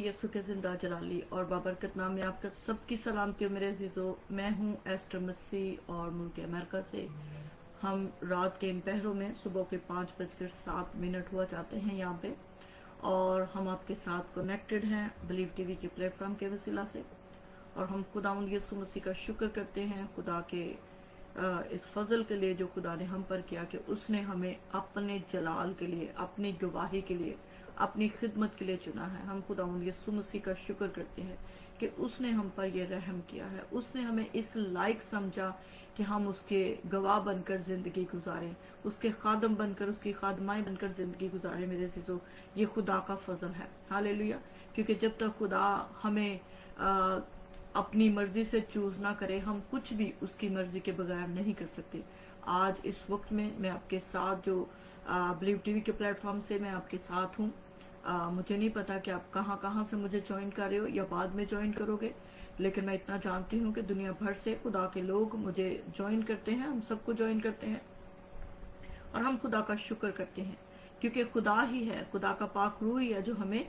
यसु के जिंदा जलाली और बाबरकत नाम में आपका सबकी सलामती हो मेरे अजीजों। मैं हूं एस्टर मसीह और मुल्क अमेरिका से। हम रात के इन पहरों में सुबह के 5:07 हुआ चाहते हैं यहाँ पे, और हम आपके साथ कनेक्टेड हैं बिलीव टीवी के प्लेटफॉर्म के वसीला से। और हम खुदावंद यसु मसीह का शुक्र करते हैं खुदा के इस फजल के लिए जो खुदा ने हम पर किया कि उसने हमें अपने जलाल के लिए, अपनी गवाही के लिए, अपनी खिदमत के लिए चुना है। हम खुदावंद यसु मसीह का शुक्र करते हैं कि उसने हम पर ये रहम किया है, उसने हमें इस लायक समझा कि हम उसके गवाह बनकर जिंदगी गुजारें, उसके खादम बनकर, उसकी खादमाएं बनकर जिंदगी गुजारें। मेरे अजीजों, ये खुदा का फजल है। हालेलुया। क्योंकि जब तक खुदा हमें अपनी मर्जी से चूज ना करे, हम कुछ भी उसकी मर्जी के बगैर नहीं कर सकते। आज इस वक्त में मैं आपके साथ जो बिलीव टीवी के प्लेटफॉर्म से मैं आपके साथ हूँ। मुझे नहीं पता कि आप कहाँ कहाँ से मुझे ज्वाइन कर रहे हो या बाद में ज्वाइन करोगे, लेकिन मैं इतना जानती हूँ कि दुनिया भर से खुदा के लोग मुझे ज्वाइन करते हैं। हम सबको ज्वाइन करते हैं और हम खुदा का शुक्र करते हैं, क्योंकि खुदा ही है, खुदा का पाक रूह ही है जो हमें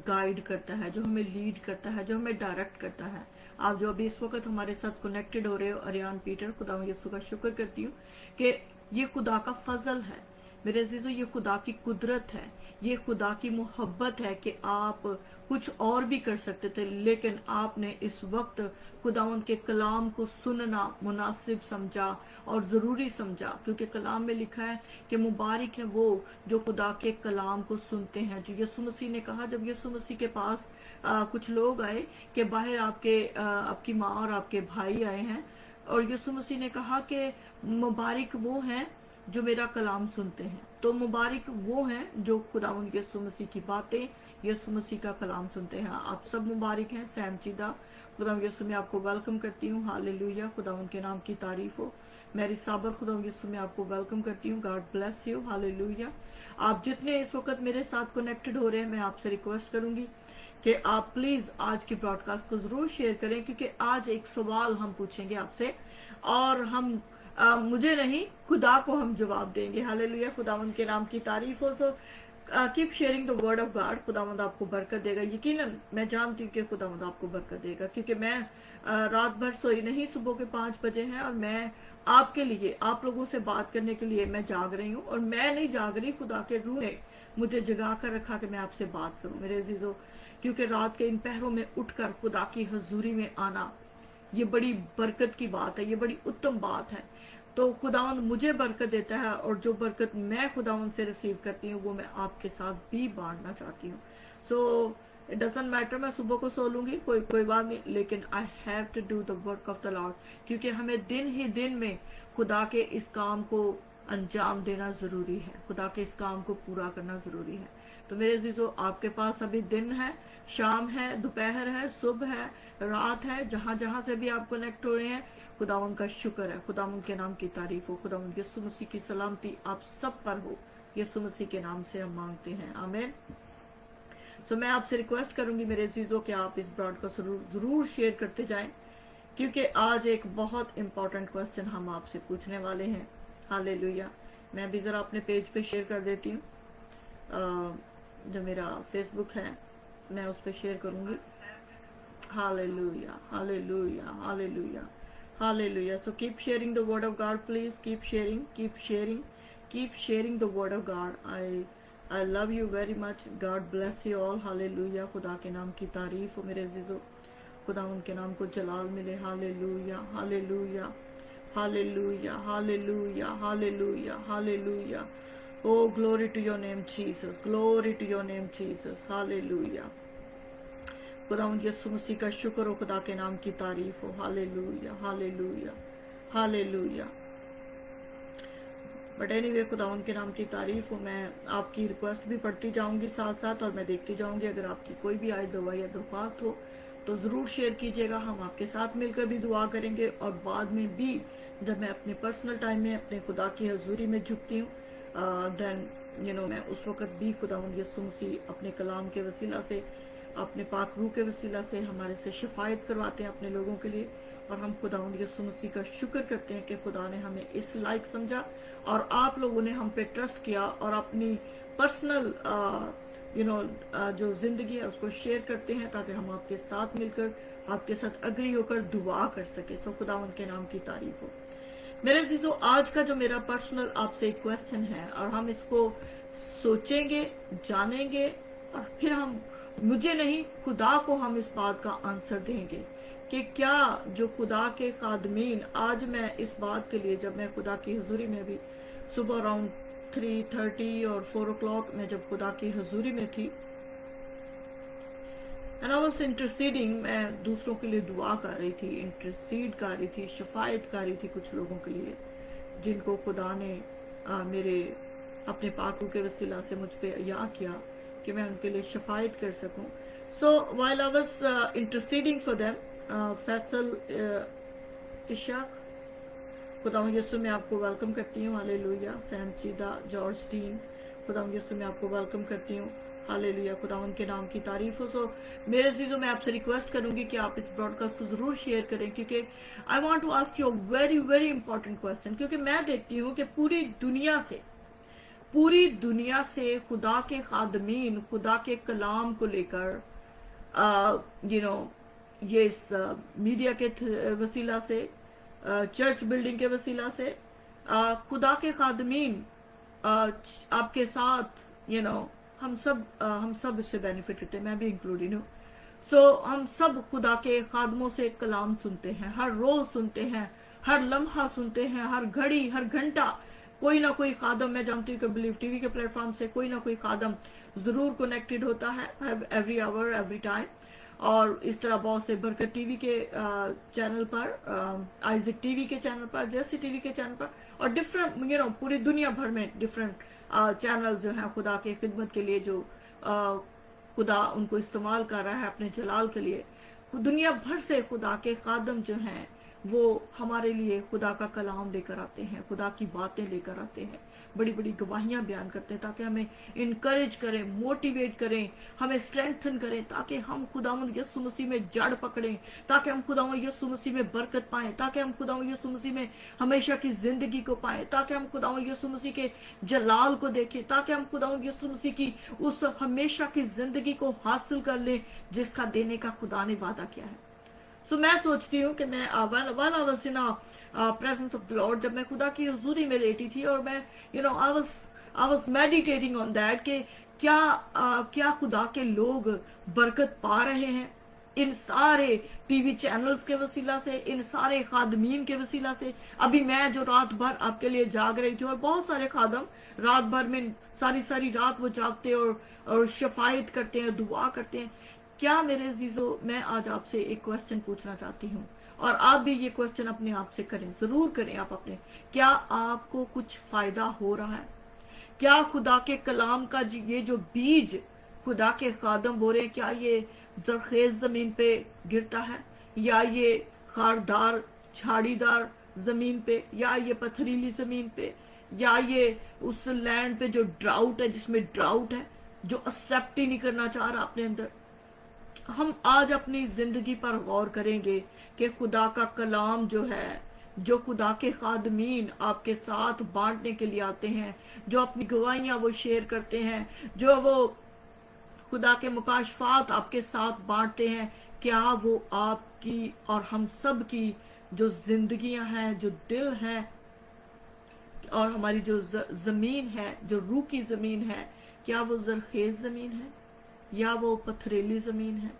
गाइड करता है, जो हमें लीड करता है, जो हमें डायरेक्ट करता है। आप जो अभी इस वक्त हमारे साथ कनेक्टेड हो रहे हो, अरियान पीटर, खुदा यसु का शुक्र करती हूँ कि ये खुदा का फजल है मेरे अजीजों, ये खुदा की कुदरत है, ये खुदा की मोहब्बत है कि आप कुछ और भी कर सकते थे, लेकिन आपने इस वक्त खुदावन के कलाम को सुनना मुनासिब समझा और जरूरी समझा। क्योंकि कलाम में लिखा है कि मुबारक है वो जो खुदा के कलाम को सुनते हैं। जो यसु मसीह ने कहा, जब यसु मसीह के पास कुछ लोग आए कि बाहर आपकी माँ और आपके भाई आए हैं, और यसु मसीह ने कहा कि मुबारक वो हैं जो मेरा कलाम सुनते हैं। तो मुबारक वो हैं जो खुदावंद यसु मसीह की बातें, यसु मसीह का कलाम सुनते हैं। आप सब मुबारक हैं। सैम चीदा, खुदावंद यसु में आपको वेलकम करती हूँ। हालेलुया, खुदावंद के नाम की तारीफ हो। मैरी साबर, खुदावंद यसु में आपको वेलकम करती हूँ। God bless you. हालेलुया। आप जितने इस वक्त मेरे साथ कनेक्टेड हो रहे हैं, मैं आपसे रिक्वेस्ट करूंगी कि आप प्लीज आज की ब्रॉडकास्ट को जरूर शेयर करें, क्योंकि आज एक सवाल हम पूछेंगे आपसे और हम मुझे नहीं, खुदा को हम जवाब देंगे। हालेलुया, खुदावंद के नाम की तारीफ हो। So keep sharing the word of God. खुदावंद आपको बरकत देगा। यकीनन मैं जानती हूँ कि खुदावंद आपको बरकत देगा, क्योंकि मैं रात भर सोई नहीं। सुबह के 5 बजे हैं और मैं आपके लिए, आप लोगों से बात करने के लिए मैं जाग रही हूँ। और मैं नहीं जाग रही, खुदा के रूह ने मुझे जगा कर रखा कि मैं आपसे बात करूँ मेरे अजीजों। क्योंकि रात के इन पहरों में उठकर खुदा की हजूरी में आना, ये बड़ी बरकत की बात है, ये बड़ी उत्तम बात है। तो खुदावंद मुझे बरकत देता है, और जो बरकत मैं खुदावंद से रिसीव करती हूँ वो मैं आपके साथ भी बांटना चाहती हूँ। सो इट डजंट मैटर मैं सुबह को सो लूंगी, कोई बात नहीं, लेकिन I have to do the work of the Lord, क्योंकि हमें दिन ही दिन में खुदा के इस काम को अंजाम देना जरूरी है, खुदा के इस काम को पूरा करना जरूरी है। तो मेरे अजीजों, आपके पास अभी दिन है, शाम है, दोपहर है, सुबह है, रात है, जहां जहां से भी आप कनेक्ट हो रहे हैं, खुदावंद का शुक्र है, खुदावंद के नाम की तारीफ हो, खुदावंद यसु मसीह की सलामती आप सब पर हो। यसु मसीह के नाम से हम मांगते हैं, आमीन। तो मैं आपसे रिक्वेस्ट करूंगी मेरे अजीजों कि आप इस ब्रॉडकास्ट जरूर शेयर करते जाएं, क्योंकि आज एक बहुत इंपॉर्टेंट क्वेश्चन हम आपसे पूछने वाले हैं। हालेलुया। मैं भी जरा अपने पेज पे शेयर कर देती हूँ, जो मेरा फेसबुक है मैं उस पर शेयर करूंगी। Hallelujah, hallelujah, hallelujah, hallelujah. So keep sharing the word of God, please. Keep sharing, keep sharing, keep sharing the word of God. I love you very much. God bless you all. Hallelujah. खुदा के नाम की तारीफ हो मेरे अजीजों, खुदा उनके नाम को जलाल मिले। Hallelujah, hallelujah, hallelujah, hallelujah, hallelujah, hallelujah. Oh, glory to your name, Jesus. Glory to your name, Jesus. Hallelujah. खुदावंद यसु मसीह का शुक्र हो, खुदा के नाम की तारीफ हो। Hallelujah, hallelujah, hallelujah. But anyway, खुदावंद के नाम की तारीफ हो। मैं आपकी रिक्वेस्ट भी पढ़ती जाऊंगी साथ साथ, और मैं देखती जाऊंगी। अगर आपकी कोई भी आयत, दुआ या दरख्वास्त हो तो जरूर शेयर कीजिएगा। हम आपके साथ मिलकर भी दुआ करेंगे, और बाद में भी जब मैं अपने पर्सनल टाइम में अपने खुदा की हजूरी में झुकती हूँ, देन मैं उस वक्त भी खुदावंद यसु मसीह अपने कलाम के वसीला से, अपने पाक रूह के वसीला से हमारे से शिफायत करवाते हैं अपने लोगों के लिए। और हम खुदावंद यसु मसीह का शुक्र करते हैं कि खुदा ने हमें इस लायक समझा, और आप लोगों ने हम पे ट्रस्ट किया, और अपनी पर्सनल जो जिंदगी है उसको शेयर करते हैं ताकि हम आपके साथ मिलकर आपके साथ अग्री होकर दुआ कर सके। सो खुदावंद के नाम की तारीफ हो। मेरे अजीजों, आज का जो मेरा पर्सनल आपसे एक क्वेश्चन है और हम इसको सोचेंगे, जानेंगे और फिर हम, मुझे नहीं, खुदा को हम इस बात का आंसर देंगे कि क्या जो खुदा के खादमीन, आज मैं इस बात के लिए, जब मैं खुदा की हुजूरी में भी सुबह अराउंड 3:30 और 4 o'clock में जब खुदा की हुजूरी में थी, एंड आई वाज इंटरसीडिंग, मैं दूसरों के लिए दुआ कर रही थी, इंटरसीड कर रही थी, शफायत कर रही थी कुछ लोगों के लिए जिनको खुदा ने मेरे अपने पाकू के वसीला से मुझ पे या किया कि मैं उनके लिए शफायत कर सकूं। So while I was interceding for them, Faisal Ishaq, खुदा यीशु में आपको वेलकम करती हूँ, हालेलुया। सैम चीदा, जॉर्ज टीन, खुदा यीशु में आपको वेलकम करती हूँ, हालेलुया। खुदावंद के नाम की तारीफ हो। सो मेरे अजीजों, मैं आपसे रिक्वेस्ट करूंगी कि आप इस ब्रॉडकास्ट को जरूर शेयर करें, क्योंकि I want to ask you very very important question, क्योंकि मैं देखती हूँ कि पूरी दुनिया से खुदा के खादमीन खुदा के कलाम को लेकर ये इस मीडिया के वसीला से, चर्च बिल्डिंग के वसीला से, खुदा के खादमीन आपके साथ हम सब इससे बेनिफिट करते हैं, मैं भी इंक्लूडिंग हूँ। सो हम सब खुदा के खादमों से कलाम सुनते हैं, हर रोज सुनते हैं, हर लम्हा सुनते हैं, हर घड़ी, हर घंटा कोई ना कोई खादम, मैं जानती हूँ कि बिलीव टीवी के प्लेटफॉर्म से कोई ना कोई खादम जरूर कनेक्टेड होता है, एवरी आवर, एवरी टाइम। और इस तरह बहुत से बरकत टीवी के चैनल पर, आइजक टीवी के चैनल पर, जैसी टीवी के चैनल पर, और डिफरेंट पूरी दुनिया भर में डिफरेंट चैनल जो है खुदा के खिदमत के लिए, जो खुदा उनको इस्तेमाल कर रहा है अपने जलाल के लिए। दुनिया भर से खुदा के खादम जो हैं वो हमारे लिए खुदा का कलाम लेकर आते हैं, खुदा की बातें लेकर आते हैं, बड़ी बड़ी गवाहियां बयान करते हैं ताकि हमें इनकरेज करें, मोटिवेट करें, हमें स्ट्रेंथन करें, ताकि हम खुदावंद यीशु मसीह में जड़ पकड़ें, ताकि हम खुदावंद यीशु मसीह में बरकत पाएं, ताकि हम खुदावंद यीशु मसीह में हमेशा की जिंदगी को पाएं, ताकि हम खुदावंद यीशु मसीह के जलाल को देखें, ताकि हम खुदावंद यीशु मसीह की उस हमेशा की जिंदगी को हासिल कर लें जिसका देने का खुदा ने वादा किया है। सो मैं सोचती हूँ कि मैं प्रेजेंस ऑफ द लॉर्ड, जब मैं खुदा की हुजूरी में लेटी थी और मैं I was meditating on that कि क्या खुदा के लोग बरकत पा रहे हैं इन सारे टीवी चैनल्स के वसीला से, इन सारे खादमीन के वसीला से। अभी मैं जो रात भर आपके लिए जाग रही थी, और बहुत सारे खादम रात भर में सारी रात वो जागते और शफायत करते हैं, दुआ करते हैं। क्या मेरे अजीजों, मैं आज आपसे एक क्वेश्चन पूछना चाहती हूँ, और आप भी ये क्वेश्चन अपने आप से करें, जरूर करें आप अपने। क्या आपको कुछ फायदा हो रहा है? क्या खुदा के कलाम का ये जो बीज खुदा के खादम बो रहे हैं, क्या ये जरखेज जमीन पे गिरता है, या ये खारदार झाड़ीदार जमीन पे, या ये पथरीली जमीन पे, या ये उस लैंड पे जो ड्राउट है, जिसमें ड्राउट है, जो एक्सेप्ट ही नहीं करना चाह रहा अपने अंदर? हम आज अपनी जिंदगी पर गौर करेंगे कि खुदा का कलाम जो है, जो खुदा के खादमीन आपके साथ बांटने के लिए आते हैं, जो अपनी गवाहियां वो शेयर करते हैं, जो वो खुदा के मुकाशफात आपके साथ बांटते हैं, क्या वो आपकी और हम सब की जो जिंदगियां हैं, जो दिल हैं, और हमारी जो जमीन है, जो रूह की जमीन है, क्या वो जरखेज जमीन है, या वो पथरीली जमीन है,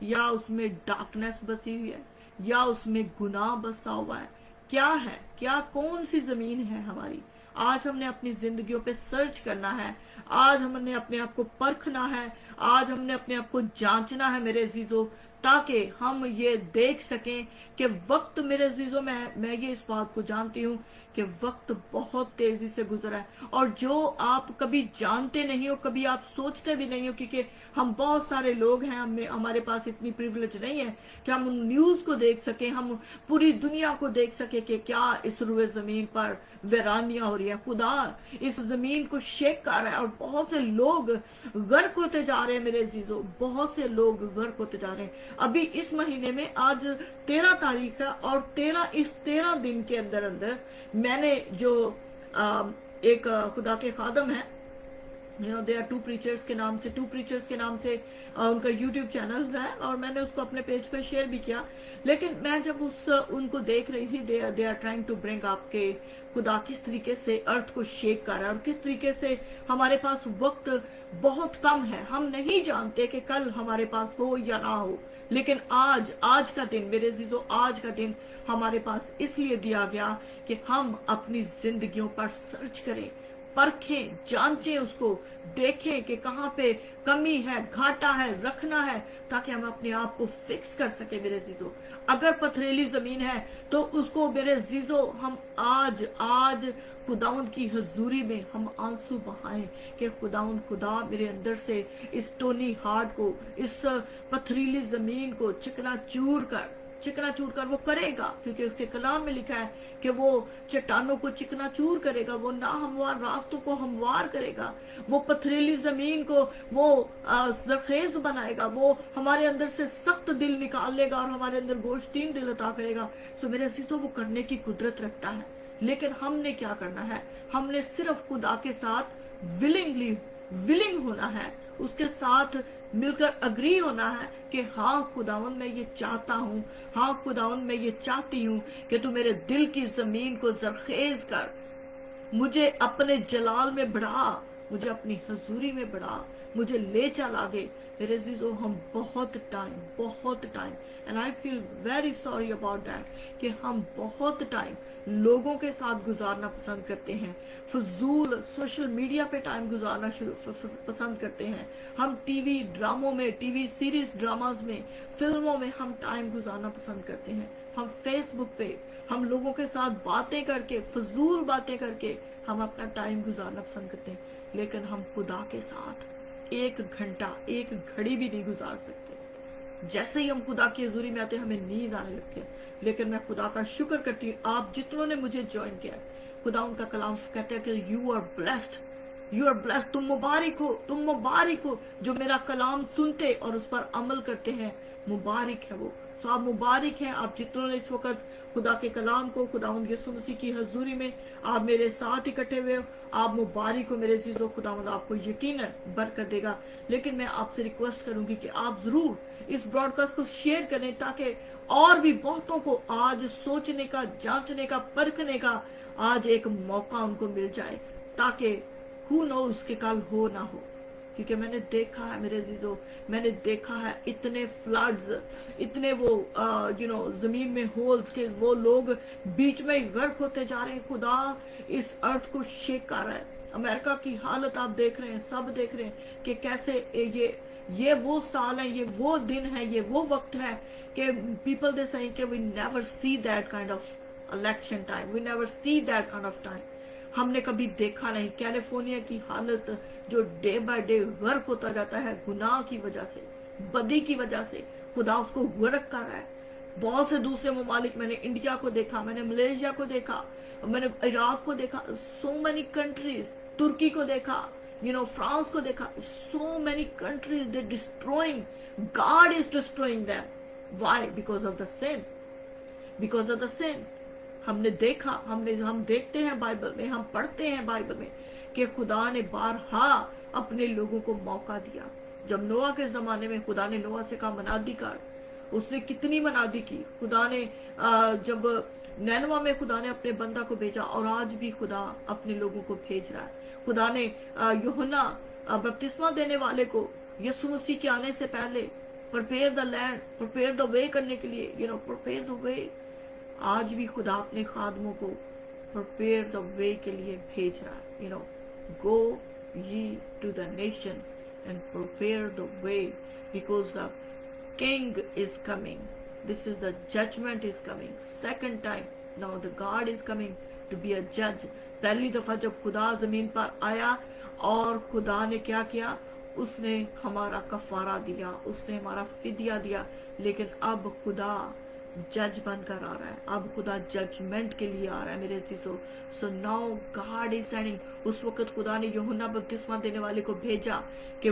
या उसमें डार्कनेस बसी हुई है, या उसमें गुनाह बसा हुआ है? क्या है, क्या कौन सी जमीन है हमारी? आज हमने अपनी जिंदगियों पे सर्च करना है, आज हमने अपने आप को परखना है, आज हमने अपने आप को जांचना है मेरे अजीजों, ताकि हम ये देख सकें कि वक्त, मेरे अजीजों, मैं ये इस बात को जानती हूँ कि वक्त बहुत तेजी से गुजरा है, और जो आप कभी जानते नहीं हो, कभी आप सोचते भी नहीं हो, क्योंकि हम बहुत सारे लोग हैं, हमारे पास इतनी प्रिविलेज नहीं है कि हम न्यूज को देख सकें, हम पूरी दुनिया को देख सके कि क्या इस रुए जमीन पर वीरानियां हो रही है। खुदा इस जमीन को शेक कर रहा है, और बहुत से लोग गर्क होते जा रहे हैं मेरे अजीजों, बहुत से लोग गर्क होते जा रहे हैं। अभी इस महीने में आज 13 तारीख है, और इस 13 दिन के अंदर मैंने जो एक खुदा के खादम है, दे आर टू प्रीचर्स के नाम से उनका यूट्यूब चैनल है, और मैंने उसको अपने पेज पे शेयर भी किया। लेकिन मैं जब उनको देख रही थी, they are trying to bring आपके खुदा किस तरीके से अर्थ को शेक कर रहा है, और किस तरीके से हमारे पास वक्त बहुत कम है। हम नहीं जानते कि कल हमारे पास हो या ना हो, लेकिन आज का दिन मेरे अजीजों, आज का दिन हमारे पास इसलिए दिया गया कि हम अपनी जिंदगियों पर सर्च करें, परखें, जांचें, उसको देखें कि कहाँ पे कमी है, घाटा है, रखना है, ताकि हम अपने आप को फिक्स कर सके मेरे अजीजों। अगर पथरीली जमीन है तो उसको मेरे अजीजों हम आज खुदावंद की हजूरी में हम आंसू बहाएं कि खुदा मेरे अंदर से इस स्टोनी हार्ट को, इस पथरीली जमीन को चिकनाचूर कर वो करेगा, क्योंकि उसके कलाम में लिखा है कि वो चट्टानों को चिकनाचूर करेगा, वो ना हमवार रास्तों को हमवार करेगा, वो पथरीली जमीन को वो जरखेज बनाएगा, वो हमारे अंदर से सख्त दिल निकाल लेगा और हमारे अंदर गोश्तीन दिल अता करेगा। सो मेरे अजीजों, वो करने की कुदरत रखता है। लेकिन हमने क्या करना है? हमने सिर्फ खुदा के साथ विलिंग होना है, उसके साथ मिलकर अग्री होना है कि हाँ खुदावंद मैं ये चाहता हूँ, हाँ खुदावंद मैं ये चाहती हूँ कि तू मेरे दिल की जमीन को जरखेज कर, मुझे अपने जलाल में बढ़ा, मुझे अपनी हजूरी में बढ़ा, मुझे ले चल आगे। मेरे अजीजों, हम बहुत time and I feel very sorry about that कि हम बहुत टाइम लोगों के साथ गुजारना पसंद करते हैं, फजूल सोशल मीडिया पे टाइम गुजारना पसंद करते हैं। हम टीवी ड्रामों में, टीवी सीरीज ड्रामाज में, फिल्मों में हम टाइम गुजारना पसंद करते हैं। हम फेसबुक पे हम लोगों के साथ बातें करके, फजूल बातें करके हम अपना टाइम गुजारना पसंद करते हैं। लेकिन हम खुदा के साथ एक घंटा, एक घड़ी भी नहीं गुजार सकते। जैसे ही हम खुदा की हजूरी में आते हैं हमें नींद आने लगती है। लेकिन मैं खुदा का शुक्र करती हूँ, आप जितनों ने मुझे ज्वाइन किया, खुदा उनका कलाम कहते हैं कि यू आर ब्लेस्ड, तुम मुबारक हो जो मेरा कलाम सुनते और उस पर अमल करते हैं, मुबारक है वो। तो आप मुबारक हैं, आप जितनों ने इस वक्त खुदा के कलाम को, खुदावंद यीशु मसीह की हजूरी में आप मेरे साथ इकट्ठे हुए हो, आप मुबारक हो मेरे अजीजों। खुदावंद आपको यकीनन बरकत देगा। लेकिन मैं आपसे रिक्वेस्ट करूंगी कि आप जरूर इस ब्रॉडकास्ट को शेयर करें, ताकि और भी बहुतों को आज सोचने का, जांचने का, परखने का आज एक मौका उनको मिल जाए, ताकि हु नोस कि कल हो ना हो। क्योंकि मैंने देखा है मेरे अजीजों, मैंने देखा है इतने फ्लड्स, इतने वो जमीन में होल्स के वो लोग बीच में गर्क होते जा रहे हैं। खुदा इस अर्थ को शेक कर रहा है। अमेरिका की हालत आप देख रहे हैं, सब देख रहे हैं कि कैसे ये वो साल है, ये वो दिन है, ये वो वक्त है कि पीपल दे सेइंग कि we never see that kind of election time, we never see that kind of time. हमने कभी देखा नहीं। कैलिफोर्निया की हालत जो डे बाय डे गर्क होता जाता है गुनाह की वजह से, बदी की वजह से, खुदा उसको गर्क कर रहा है। बहुत से दूसरे ममालिक, मैंने इंडिया को देखा, मैंने मलेशिया को देखा, मैंने इराक को देखा, सो मेनी कंट्रीज, तुर्की को देखा, फ्रांस को देखा, so many countries they're destroying, God is destroying them. Why? Because of the sin. हमने देखा, हम देखते हैं बाइबल में, हम पढ़ते हैं बाइबल में कि खुदा ने बारहा अपने लोगों को मौका दिया। जब नोआ के जमाने में खुदा ने नोआ से कहा मनादी कर, उसने कितनी मनादी की। खुदा ने जब नैनवा में खुदा ने अपने बंदा को भेजा, और आज भी खुदा अपने लोगों को भेज रहा है। खुदा ने यूहन्ना बपतिस्मा देने वाले को यीशु मसीह के आने से पहले prepare the land, prepare the वे करने के लिए, प्रिपेयर द वे। आज भी खुदा अपने खादमों को प्रिपेयर द वे के लिए भेज रहा है। गो ye to the nation and prepare the way, because the king is coming. This is the judgment is coming. Second time, now the God is coming to be a judge. पहली दफा जब खुदा जमीन पर आया और खुदा ने क्या किया, उसने हमारा कफारा दिया, उसने हमारा फिदिया दिया। लेकिन अब खुदा जज बनकर आ रहा है, अब खुदा जजमेंट के लिए आ रहा है मेरे अजीजों। So now God is sending. उस वक्त खुदा ने यूहन्ना बपतिस्मा देने वाले को भेजा कि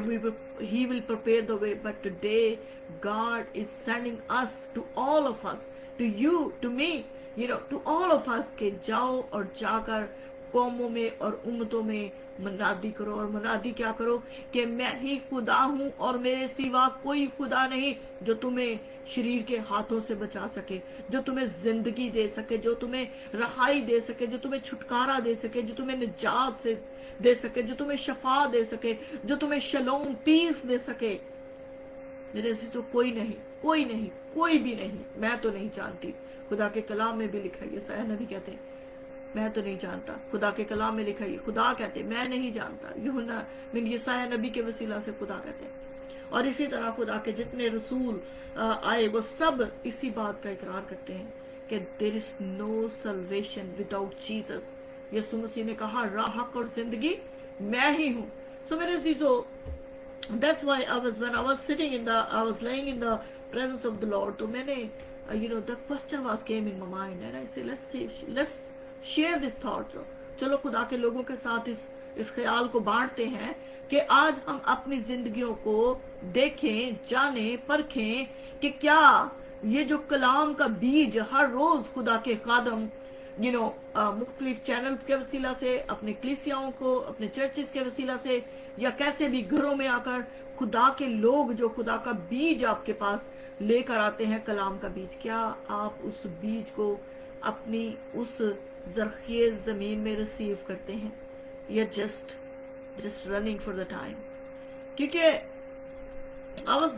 he will prepare the way, but today God is sending us, to all of us, to you, to me, to all of us, के जाओ और जाकर कौमों में और उम्मतों में मुनादी करो। और मुनादी क्या करो कि मैं ही खुदा हूं और मेरे सिवा कोई खुदा नहीं, जो तुम्हें शरीर के हाथों से बचा सके, जो तुम्हें जिंदगी दे सके, जो तुम्हें रहाई दे सके, जो तुम्हें छुटकारा दे सके, जो तुम्हें निजात से दे सके, जो तुम्हें शफा दे सके, जो तुम्हें शलोम पीस दे सके। मेरे से तो कोई नहीं, कोई नहीं, कोई भी नहीं। मैं तो नहीं जानती, खुदा के कलाम में भी लिखा है, यशायाह नबी कहते हैं मैं तो नहीं जानता। खुदा के कलाम में लिखा है, खुदा कहते मैं नहीं जानता। यूहन्ना यशायाह नबी के वसीला से खुदा कहते हैं। और इसी तरह खुदा के जितने रसूल आए वो सब इसी बात का इकरार करते हैं कि there is no salvation without Jesus. Yeshu मसीह ने कहा राह, हक और जिंदगी मैं ही हूं। सो मेरे अजीजों, that's why when I was sitting I was laying in the presence of the Lord, तो मैंने the question was came in my mind and I said let's share this thought. चलो खुदा के लोगों के साथ इस ख्याल को बांटते हैं कि आज हम अपनी जिंदगियों को देखें, जानें, परखें कि क्या ये जो कलाम का बीज हर रोज खुदा के खादम मुख्तलिफ चैनल्स के वसीला से, अपने कलीसियाओं को, अपने चर्चेस के वसीला से, या कैसे भी घरों में आकर खुदा के लोग जो खुदा का बीज आपके पास लेकर आते हैं, कलाम का बीज, क्या आप उस बीज को अपनी उस जरखेज जमीन में रिसीव करते हैं या just running for the time? क्योंकि I was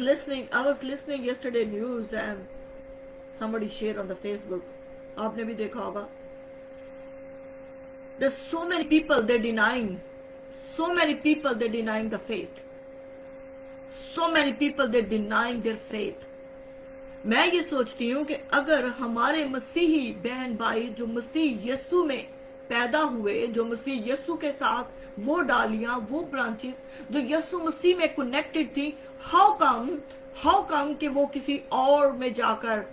listening yesterday news and somebody shared on the Facebook. आपने भी देखा होगा. There's so many people they're denying the faith. So many people they're denying their faith. मैं ये सोचती हूँ कि अगर हमारे मसीही बहन भाई जो मसीह यीशु में पैदा हुए, जो मसीह यीशु के साथ वो डालियां, वो ब्रांचेस जो यीशु मसीह में कनेक्टेड थी, हाउ कम कि वो किसी और में जाकर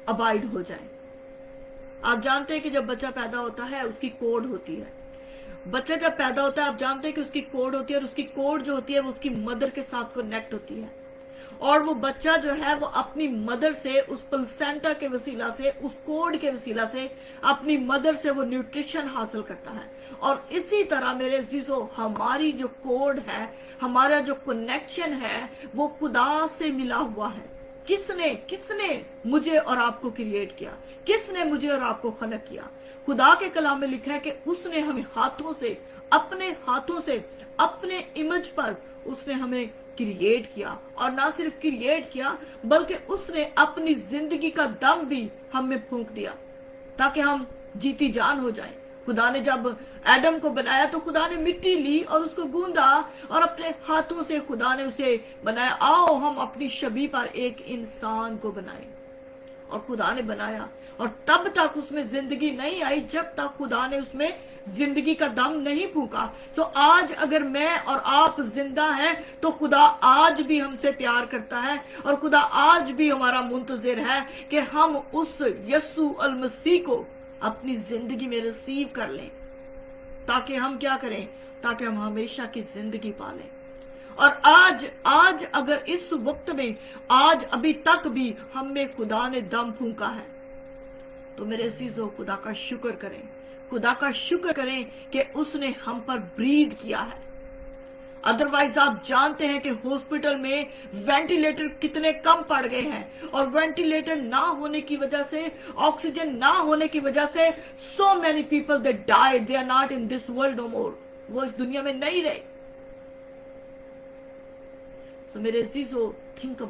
अबाइड हो जाए? आप जानते हैं कि जब बच्चा पैदा होता है उसकी कोड होती है. बच्चा जब पैदा होता है आप जानते हैं कि उसकी कोड होती है, और उसकी कोड जो होती है वो उसकी मदर के साथ कनेक्ट होती है. और वो बच्चा जो है वो अपनी मदर से, उस प्लेसेंटा के वसीला से, उस कोड के वसीला से अपनी मदर से वो न्यूट्रिशन हासिल करता है. और इसी तरह मेरे अजीजों, हमारी जो कोड है, हमारा जो कनेक्शन है, वो खुदा से मिला हुआ है. किसने मुझे और आपको क्रिएट किया? किसने मुझे और आपको खलक किया? खुदा के कलाम में लिखा है कि उसने हमें अपने हाथों से अपने इमेज पर उसने हमें क्रिएट किया. और ना सिर्फ क्रिएट किया बल्कि उसने अपनी जिंदगी का दम भी हम में फूंक दिया ताकि हम जीती जान हो जाएं. खुदा ने जब एडम को बनाया तो खुदा ने मिट्टी ली और उसको गूंदा और अपने हाथों से खुदा ने उसे बनाया. आओ हम अपनी छवि पर एक इंसान को बनाएं. और खुदा ने बनाया, और तब तक उसमें जिंदगी नहीं आई जब तक खुदा ने उसमें जिंदगी का दम नहीं फूंका. सो आज अगर मैं और आप जिंदा हैं तो खुदा आज भी हमसे प्यार करता है, और खुदा आज भी हमारा मुंतजिर है कि हम उस यस्सु अल मसीह को अपनी जिंदगी में रिसीव कर लें, ताकि हम क्या करें? ताकि हम हमेशा की जिंदगी पालें. और आज अगर इस वक्त में, आज अभी तक भी हम में खुदा ने दम फूंका है, तो मेरे अजीजों खुदा का शुक्र करें. खुदा का शुक्र करें कि उसने हम पर ब्रीद किया है. अदरवाइज आप जानते हैं कि हॉस्पिटल में वेंटिलेटर कितने कम पड़ गए हैं, और वेंटिलेटर ना होने की वजह से, ऑक्सीजन ना होने की वजह से so many people they died, they are not in this world no more. वो इस दुनिया में नहीं रहे. तो मेरे अजीजों, थिंक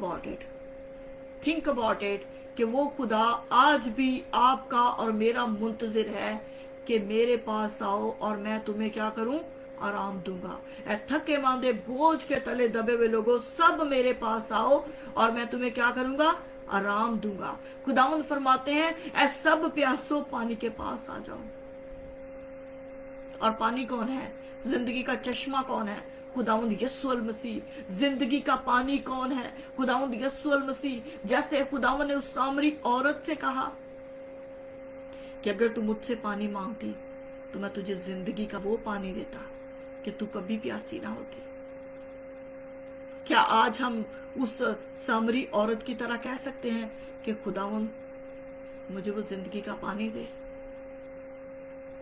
अबाउट इट कि वो खुदा आज भी आपका और मेरा मुंतजिर है कि मेरे पास आओ और मैं तुम्हें क्या करूं? आराम दूंगा. ऐ थके मांदे बोझ के तले दबे हुए लोगों, सब मेरे पास आओ और मैं तुम्हें क्या करूंगा? आराम दूंगा. खुदावंद फरमाते हैं, ऐ सब प्यासों पानी के पास आ जाओ. और पानी कौन है? जिंदगी का चश्मा कौन है? खुदावंद यस्सु अल मसीह. जिंदगी का पानी कौन है? खुदावंद यस्सु अल मसीह. जैसे खुदावंद ने उस सामरी औरत से कहा कि अगर तू मुझसे पानी मांगती तो मैं तुझे जिंदगी का वो पानी देता कि तू कभी प्यासी ना होती. क्या आज हम उस सामरी औरत की तरह कह सकते हैं कि खुदावंद मुझे वो जिंदगी का पानी दे?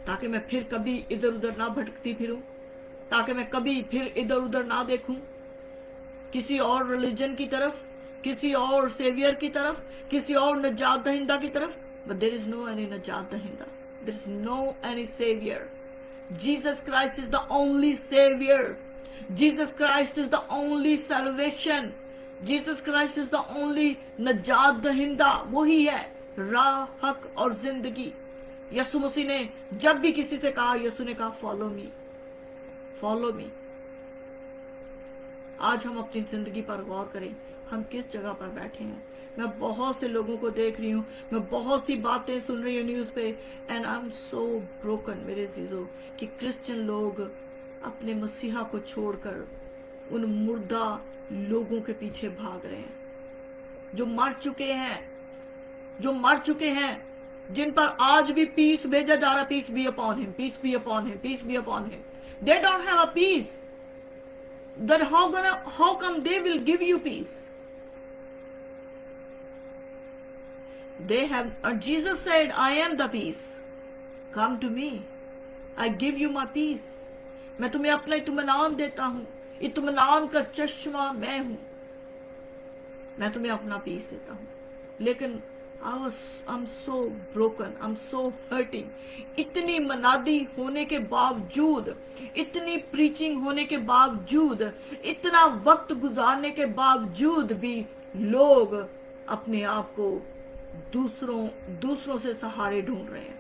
ताकि मैं फिर कभी इधर उधर ना भटकती फिरूं, ताकि मैं कभी फिर इधर उधर ना देखूं किसी और रिलीजन की तरफ, किसी और सेवियर की तरफ, किसी और नजात दहिंदा की तरफ. But there is no any najat dahinda. There is no any savior. Jesus Christ is the only savior. Jesus Christ is the only salvation. Jesus Christ is the only najat dahinda. वही है राह, हक और जिंदगी. यीशु मसीह ने जब भी किसी से कहा, यीशु ने कहा फॉलो मी, फॉलो मी. आज हम अपनी जिंदगी पर गौर करें, हम किस जगह पर बैठे हैं. मैं बहुत से लोगों को देख रही हूँ, मैं बहुत सी बातें सुन रही हूँ न्यूज पे, and I am so broken मेरे अजीजों, कि क्रिश्चियन लोग अपने मसीहा को छोड़कर उन मुर्दा लोगों के पीछे भाग रहे हैं, जो मर चुके हैं, जो मर चुके हैं, जिन पर आज भी पीस भेजा जा रहा. Peace be upon him, peace be upon him, peace be upon him. They don't have a peace. Then how come they will give you peace? They have, Jesus said, I am the peace. Come to me. I give you my peace. मैं तुम्हें अपना इत्मीनान देता हूँ. इत्मीनान का चश्मा मैं हूँ. मैं तुम्हें अपना पीस देता हूँ. लेकिन I'm so broken, I'm so hurting. इतनी मनादी होने के बावजूद, इतनी प्रीचिंग होने के बावजूद, इतना वक्त गुजारने के बावजूद भी लोग अपने आप को दूसरों से सहारे ढूंढ रहे हैं.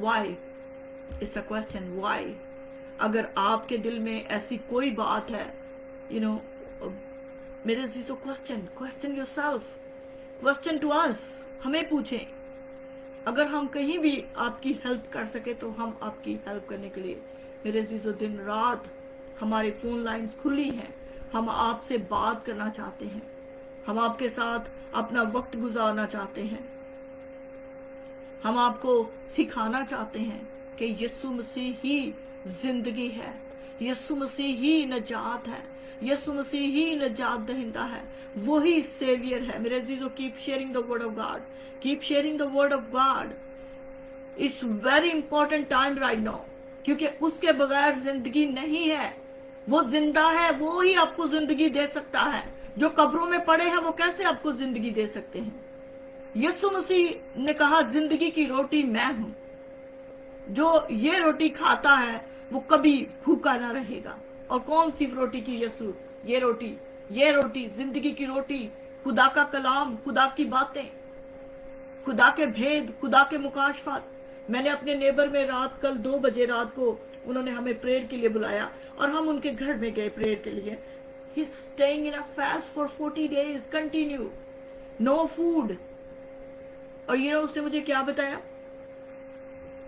Why? It's a question. Why? अगर आपके दिल में ऐसी कोई बात है, मेरे अजीजों, question yourself, question to us. हमें पूछें. अगर हम कहीं भी आपकी हेल्प कर सके तो हम आपकी हेल्प करने के लिए, मेरे अजीजों, दिन रात हमारे फोन लाइंस खुली हैं. हम आपसे बात करना चाहते हैं, हम आपके साथ अपना वक्त गुजारना चाहते हैं. हम आपको सिखाना चाहते हैं कि यीशु मसीह ही जिंदगी है, यीशु मसीह ही नजात है, यीशु मसीह ही नजात दहिंदा है, वही सेवियर है. मेरे अजीजों, keep sharing the word of God, keep sharing the word of God. It's very important time right now, क्योंकि उसके बगैर जिंदगी नहीं है. वो जिंदा है, वो ही आपको जिंदगी दे सकता है. जो कब्रों में पड़े हैं वो कैसे आपको जिंदगी दे सकते हैं? यीशु मसीह ने कहा जिंदगी की रोटी मैं हूं. जो ये रोटी खाता है वो कभी भूखा ना रहेगा. और कौन सी रोटी की यीशु? ये रोटी जिंदगी की रोटी, खुदा का कलाम, खुदा की बातें, खुदा के भेद, खुदा के मुकाशफात. मैंने अपने नेबर में कल 2 बजे रात को उन्होंने हमें प्रेयर के लिए बुलाया और हम उनके घर में गए प्रेयर के लिए. He is staying in a fast for 40 days continue, no food. और उसने मुझे क्या बताया?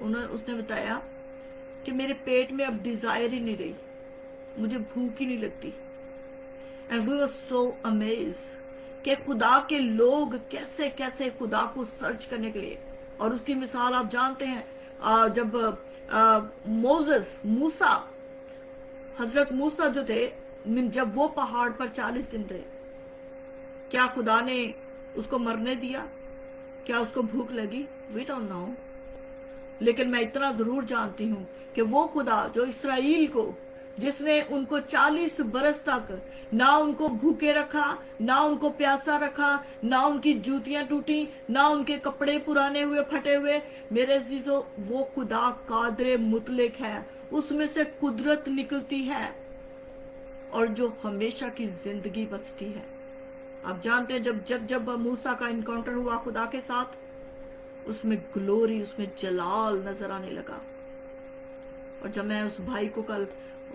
उसने बताया कि मेरे पेट में अब डिजायर ही नहीं रही, मुझे भूख ही नहीं लगती. And we were so amazed कि खुदा के लोग कैसे कैसे खुदा को सर्च करने के लिए. और उसकी मिसाल आप जानते हैं, जब मूसा, हजरत मूसा जो थे, जब वो पहाड़ पर 40 दिन रहे, क्या खुदा ने उसको मरने दिया? क्या उसको भूख लगी? We don't know. लेकिन मैं इतना जरूर जानती हूं कि वो खुदा जो इसराइल को, जिसने उनको 40 बरस तक ना उनको भूखे रखा, ना उनको प्यासा रखा, ना उनकी जूतियां टूटी, ना उनके कपड़े पुराने हुए फटे हुए, मेरे अजीजों, वो खुदा कादरे मुतलक है. उसमें से कुदरत निकलती है और जो हमेशा की जिंदगी बचती है. आप जानते हैं जब मूसा का इनकाउंटर हुआ खुदा के साथ, उसमें ग्लोरी, उसमें जलाल नजर आने लगा. और जब मैं उस भाई को कल,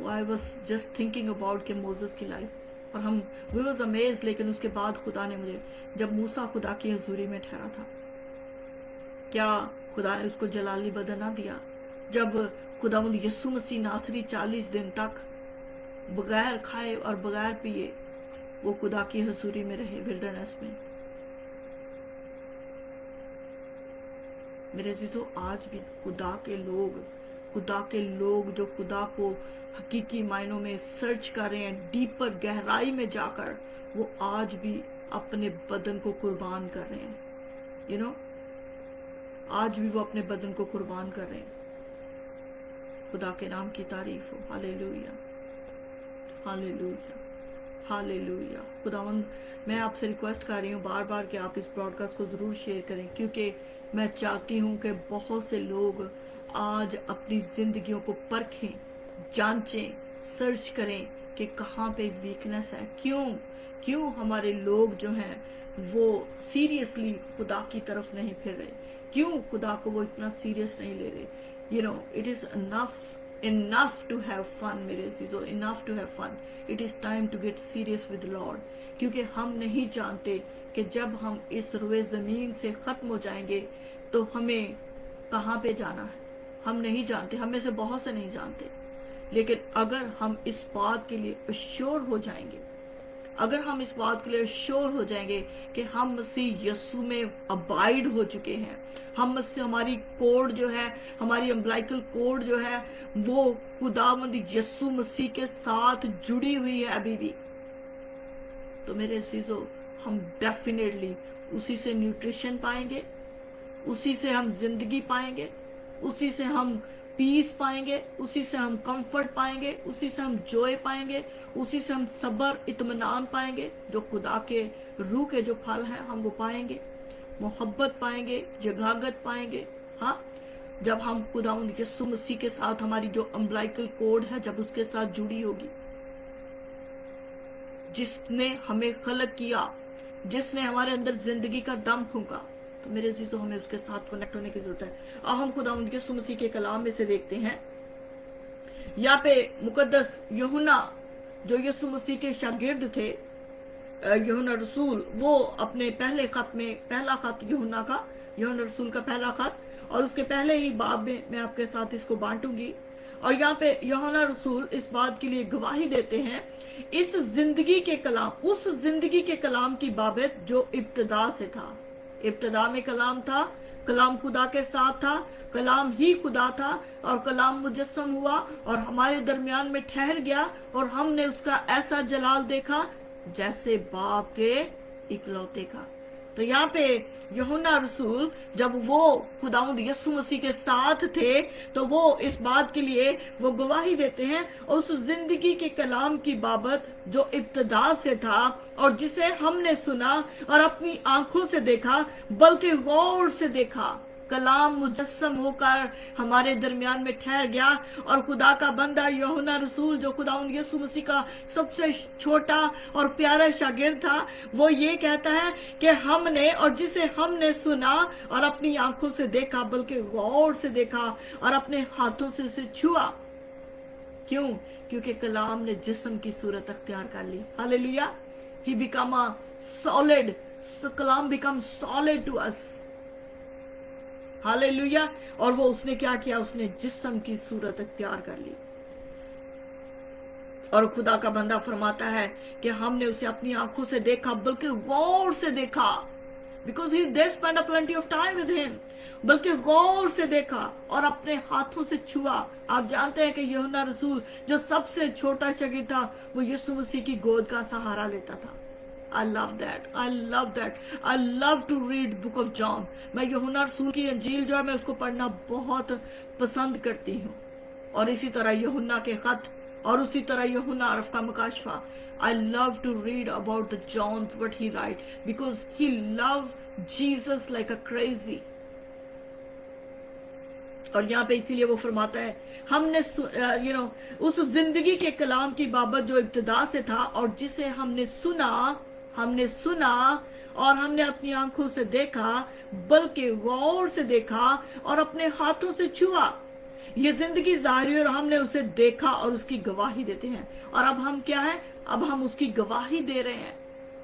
I was just thinking about के मोसेस की लाइफ, और वी वॉज अमेज्ड. लेकिन उसके बाद खुदा ने मुझे, जब मूसा खुदा की हजूरी में ठहरा था, क्या खुदा ने उसको जलाली बदन ना दिया? जब खुदा यीशु मसीह नासरी 40 दिन तक बगैर खाए और बगैर पिए वो खुदा की हजूरी में रहे, विल्डरनेस में. मेरे अजीजों, आज भी खुदा के लोग जो खुदा को हकीकी मायनों में सर्च कर रहे हैं, डीपर गहराई में जाकर, वो आज भी अपने बदन को कुर्बान कर रहे हैं. आज भी वो अपने बदन को कुर्बान कर रहे हैं। खुदा के नाम की तारीफ हो। Hallelujah, hallelujah, hallelujah. खुदावंद, मैं आपसे रिक्वेस्ट कर रही हूँ बार बार कि आप इस ब्रॉडकास्ट को जरूर शेयर करें, क्योंकि मैं चाहती हूँ कि बहुत से लोग आज अपनी जिंदगियों को परखें, जांचें, सर्च करें कि कहाँ पे वीकनेस है, क्यों हमारे लोग जो हैं वो सीरियसली खुदा की तरफ नहीं फिर रहे, क्यों खुदा को वो इतना सीरियस नहीं ले रहे। You know, it is enough to have fun, मेरे अजीजों, enough to have fun. It is time to get serious with the Lord. क्योंकि हम नहीं जानते कि जब हम इस रुए जमीन से खत्म हो जाएंगे तो हमें कहाँ पे जाना है, हम नहीं जानते, हम में से बहुत से नहीं जानते। लेकिन अगर हम इस बात के लिए अश्योर हो जाएंगे, अगर हम इस बात के लिए श्योर हो जाएंगे कि हम मसीह यस्सु में अबाइड हो चुके हैं, हम मसीह, हमारी कोड जो है, हमारी अम्बलाइकल कोड जो है वो खुदावंद यस्सु मसीह के साथ जुड़ी हुई है अभी भी, तो मेरे अजीजों हम डेफिनेटली उसी से न्यूट्रिशन पाएंगे, उसी से हम जिंदगी पाएंगे, उसी से हम पीस पाएंगे, उसी से हम कंफर्ट पाएंगे, उसी से हम जॉय पाएंगे, उसी से हम सब्र इत्मीनान पाएंगे। जो खुदा के रूह के जो फल हैं हम वो पाएंगे, मोहब्बत पाएंगे, जगागत पाएंगे। हाँ, जब हम खुदावंद यीशु मसीह के साथ, हमारी जो अम्बलाइकल कोड है जब उसके साथ जुड़ी होगी, जिसने हमें खलक किया, जिसने हमारे अंदर जिंदगी का दम फूंका, तो मेरे अजीजों हमें उसके साथ कनेक्ट होने की जरूरत है। और हम खुदावंद यीशु मसीह के कलाम में से देखते हैं, यहाँ पे मुकद्दस यूहन्ना जो यीशु मसीह के शागिर्द थे, यूहन्ना रसूल, वो अपने पहले खत में, पहला खत यूहन्ना रसूल का पहला खत, और उसके पहले ही बाब में मैं आपके साथ इसको बांटूंगी। और यहाँ पे यूहन्ना रसूल इस बात के लिए गवाही देते हैं, इस जिंदगी के कलाम, उस जिंदगी के कलाम की बाबत जो इब्तिदा से था। इब्तिदा में कलाम था, कलाम खुदा के साथ था, कलाम ही खुदा था, और कलाम मुजस्सम हुआ और हमारे दरमियान में ठहर गया, और हमने उसका ऐसा जलाल देखा जैसे बाप के इकलौते का। तो यहाँ पे यूहन्ना रसूल जब वो खुदावंद यीशु मसीह के साथ थे तो वो इस बात के लिए वो गवाही देते हैं, और उस जिंदगी के कलाम की बाबत जो इब्तिदा से था और जिसे हमने सुना और अपनी आंखों से देखा, बल्कि गौर से देखा, कलाम मुजस्सम होकर हमारे दरमियान में ठहर गया। और खुदा का बंदा यूहन्ना रसूल जो खुदावंद यीशु मसीह का सबसे छोटा और प्यारा शागिर्द था, वो ये कहता है कि हमने, और जिसे हमने सुना और अपनी आंखों से देखा, बल्कि गौर से देखा और अपने हाथों से उसे छुआ। क्यों? क्योंकि कलाम ने जिस्म की सूरत अख्तियार कर ली। Hallelujah. He become a solid, कलाम become solid to us. Hallelujah. और वो उसने क्या किया? उसने जिस्म की सूरत अख्तियार कर ली। और खुदा का बंदा फरमाता है कि हमने उसे अपनी आंखों से देखा, बल्कि गौर से देखा, because he they spend a plenty of time with him, बल्कि गौर से देखा और अपने हाथों से छुआ। आप जानते हैं कि यूहन्ना रसूल जो सबसे छोटा शागिर्द था, वो यीशु मसीह की गोद का सहारा लेता था। I love that. I love that. I love to read book of John. मैं यूहन्ना रसूल की अंजील जो है मैं उसको पढ़ना बहुत पसंद करती हूँ, और इसी तरह यूहन्ना के खत, और उसी तरह यूहन्ना अरफ का मुकाशफा। I love to read about the John what he write because he loved Jesus like a crazy. और यहाँ पे इसीलिए वो फरमाता है, हमने उस जिंदगी के कलाम की बाबत जो इब्तिदा से था और जिसे हमने सुना और हमने अपनी आंखों से देखा, बल्कि गौर से देखा और अपने हाथों से छुआ। ये जिंदगी जाहिर और हमने उसे देखा और उसकी गवाही देते हैं। और अब हम क्या है? अब हम उसकी गवाही दे रहे हैं।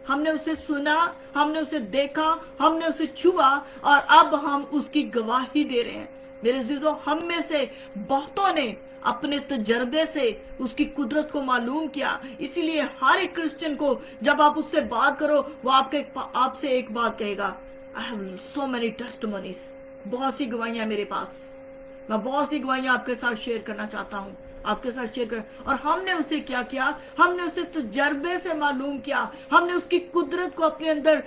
हमने उसे सुना, हमने उसे देखा, हमने उसे छुआ, और अब हम उसकी गवाही दे रहे हैं। मेरे अजीजों, हम में से बहुतों ने अपने तजर्बे से उसकी कुदरत को मालूम किया। इसीलिए हर एक क्रिश्चियन को जब आप उससे बात करो, वो आपसे एक बात कहेगा, I have so many testimonies, बहुत सी गवाहियां मेरे पास, मैं बहुत सी गवाहियां आपके साथ शेयर करना चाहता हूँ, आपके साथ शेयर कर। और हमने उसे क्या किया? हमने उसे तजर्बे से मालूम किया, हमने उसकी कुदरत को अपने अंदर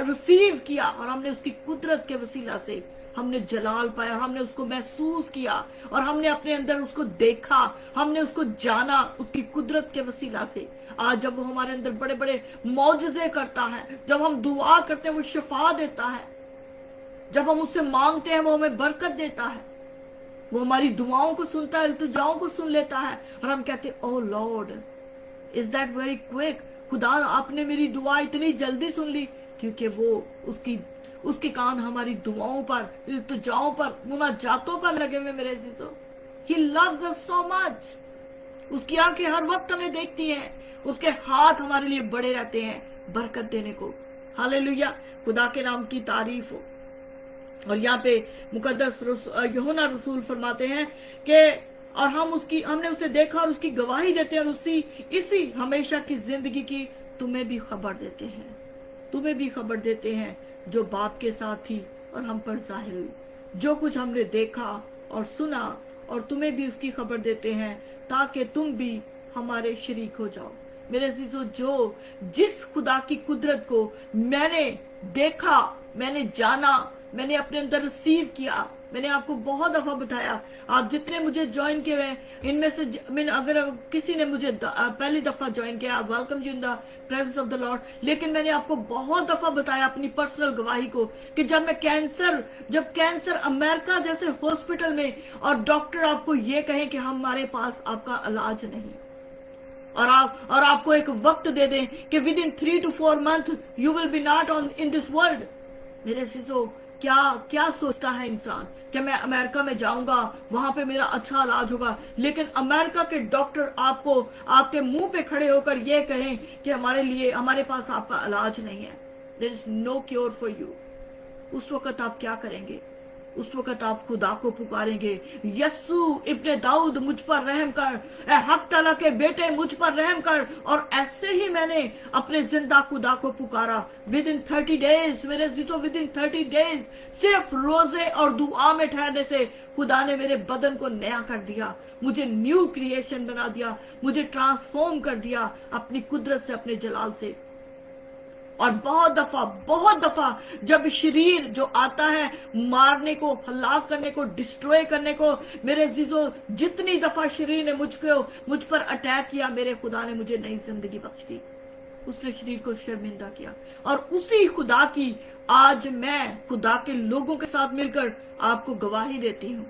रिसीव किया, और हमने उसकी कुदरत के वसीला से हमने जलाल पाया, हमने उसको महसूस किया और हमने अपने अंदर उसको देखा, हमने उसको जाना उसकी कुदरत के वसीला से। आज जब वो हमारे अंदर बड़े बड़े मौजज़े करता है, जब हम दुआ करते हैं वो शिफा देता है, जब हम उससे मांगते हैं वो हमें बरकत देता है, वो हमारी दुआओं को सुनता है, इल्तिजाओं को सुन लेता है और हम कहते हैं O lord is that very quick, खुदा आपने मेरी दुआ इतनी जल्दी सुन ली, क्योंकि वो उसके कान हमारी दुआओं पर, इल्तिजाओं पर, मुनाजातों पर लगे हुए मेरे अजीजों। He loves us so much. उसकी आंखें हर वक्त हमें देखती हैं, उसके हाथ हमारे लिए बड़े रहते हैं बरकत देने को। हालेलुया, खुदा के नाम की तारीफ हो। और यहाँ पे मुकद्दस यूहन्ना रसूल फरमाते हैं कि और हमने उसे देखा और उसकी गवाही देते हैं और इसी हमेशा की जिंदगी की तुम्हें भी खबर देते हैं जो बाप के साथ थी और हम पर जाहिर हुई। जो कुछ हमने देखा और सुना और तुम्हें भी उसकी खबर देते हैं ताकि तुम भी हमारे शरीक हो जाओ। मेरे अजीजों, जिस खुदा की कुदरत को मैंने देखा, मैंने जाना, मैंने अपने अंदर रिसीव किया, मैंने आपको बहुत दफा बताया, आप जितने मुझे ज्वाइन किए हुए इनमें से अगर किसी ने मुझे पहली दफा ज्वाइन किया, welcome you in the presence of the Lord. लेकिन मैंने आपको बहुत दफा बताया अपनी पर्सनल गवाही को कि जब कैंसर अमेरिका जैसे हॉस्पिटल में और डॉक्टर आपको ये कहें कि हमारे पास आपका इलाज नहीं, और आपको एक वक्त दे दें कि with in 3 to 4 months you will be not on in this world. मेरे सीजो, क्या सोचता है इंसान कि मैं अमेरिका में जाऊंगा, वहां पे मेरा अच्छा इलाज होगा, लेकिन अमेरिका के डॉक्टर आपको आपके मुंह पे खड़े होकर ये कहें कि हमारे पास आपका इलाज नहीं है, there is no cure for you. उस वक्त आप क्या करेंगे? उस वक्त आप खुदा को पुकारेंगे, यस्सु इब्ने दाऊद मुझ पर रहम कर, ए हक ताला के बेटे मुझ पर रहम कर। और ऐसे ही मैंने अपने जिंदा खुदा को पुकारा। विद इन 30 days मेरे जीतो, विद इन 30 days सिर्फ रोजे और दुआ में ठहरने से खुदा ने मेरे बदन को नया कर दिया, मुझे न्यू क्रिएशन बना दिया, मुझे ट्रांसफॉर्म कर दिया अपनी कुदरत से, अपने जलाल से। और बहुत दफा जब शरीर जो आता है मारने को, हलाक करने को, डिस्ट्रॉय करने को, मेरे अजीजों, जितनी दफा शरीर ने मुझ पर अटैक किया, मेरे खुदा ने मुझे नई जिंदगी बख्श दी। उसने शरीर को शर्मिंदा किया। और उसी खुदा की आज मैं खुदा के लोगों के साथ मिलकर आपको गवाही देती हूं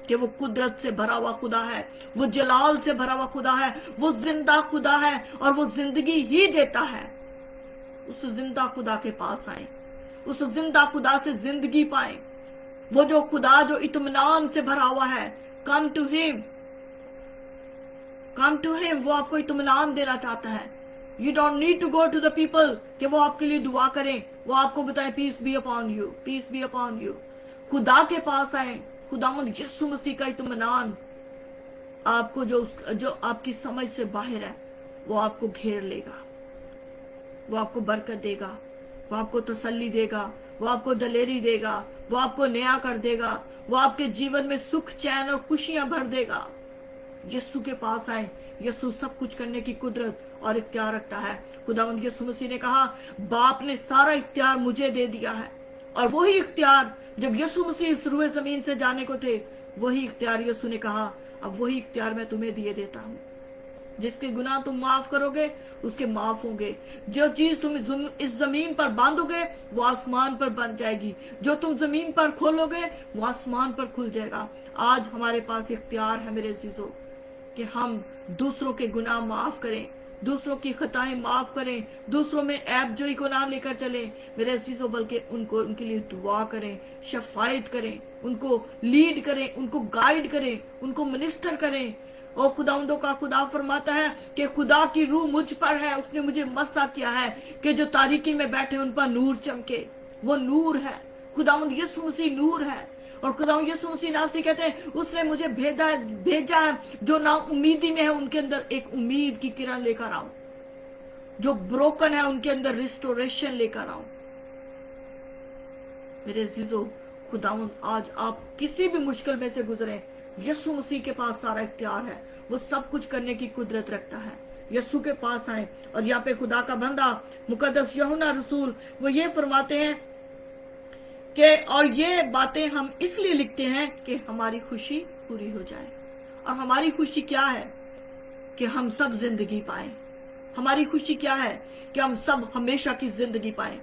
कि वो कुदरत से भरा हुआ खुदा है, वो जलाल से भरा हुआ खुदा है, वो जिंदा खुदा है और वो जिंदगी ही देता है। उस जिंदा खुदा के पास आए, उस जिंदा खुदा से जिंदगी पाए। वो जो खुदा जो इत्मीनान से भरा हुआ है, कम टू हिम, वो आपको इत्मीनान देना चाहता है। You don't need to go to the people कि वो आपके लिए दुआ करें, वो आपको बताएं peace be upon you, peace be upon you. खुदा के पास आए, खुदावंद यीशु मसीह का इत्मीनान आपको जो आपकी समझ से बाहर है वो आपको घेर लेगा, वो आपको बरकत देगा, वो आपको तसल्ली देगा, वो आपको दलेरी देगा, वो आपको नया कर देगा, वो आपके जीवन में सुख, चैन और खुशियां भर देगा। यीशु के पास आए, यीशु सब कुछ करने की कुदरत और इख्तियार रखता है। खुदावंद यीशु मसीह ने कहा, बाप ने सारा इख्तियार मुझे दे दिया है। और वही इख्तियार जब यीशु मसीह इस रूए जमीन से जाने को थे, वही इख्तियार यीशु ने कहा, अब वही इख्तियार मैं तुम्हें दिए देता हूं। जिसके गुनाह तुम माफ करोगे उसके माफ होंगे। जो चीज तुम इस जमीन पर बांधोगे वो आसमान पर बंध जाएगी, जो तुम जमीन पर खोलोगे वो आसमान पर खुल जाएगा। आज हमारे पास इख्तियार है मेरे अजीजों कि हम दूसरों के गुनाह माफ करें, दूसरों की खताएं माफ करें, दूसरों में ऐब जोई को ना लेकर चलें मेरे अजीजों, बल्कि उनके लिए दुआ करें, शफायत करें, उनको लीड करें, उनको गाइड करें, उनको मिनिस्टर करें। और खुदावंदों का खुदा फरमाता है कि खुदा की रूह मुझ पर है, उसने मुझे मस्सा किया है कि जो तारीकी में बैठे उन पर नूर चमके। वो नूर है, खुदावंद यीशु मसीह नूर है। और खुदावंद यीशु मसीह नासरी कहते हैं उसने मुझे भेजा है जो ना उम्मीदी में है उनके अंदर एक उम्मीद की किरण लेकर आऊं, जो ब्रोकन है उनके अंदर रिस्टोरेशन लेकर आऊं। मेरे अजीजों, खुदावंद आज आप किसी भी मुश्किल में से गुजरे, यीशु मसीह के पास सारा इख्तियार है, वो सब कुछ करने की कुदरत रखता है। यीशु के पास आए। और यहाँ पे खुदा का बंदा मुकद्दस यूहन्ना रसूल वो ये फरमाते हैं کہ اور یہ باتیں ہم اس لیے لکھتے ہیں کہ ہماری خوشی پوری ہو جائے. اور ہماری خوشی کیا ہے؟ کہ ہم سب زندگی پائیں. ہماری خوشی کیا ہے؟ کہ ہم سب ہمیشہ کی زندگی پائیں.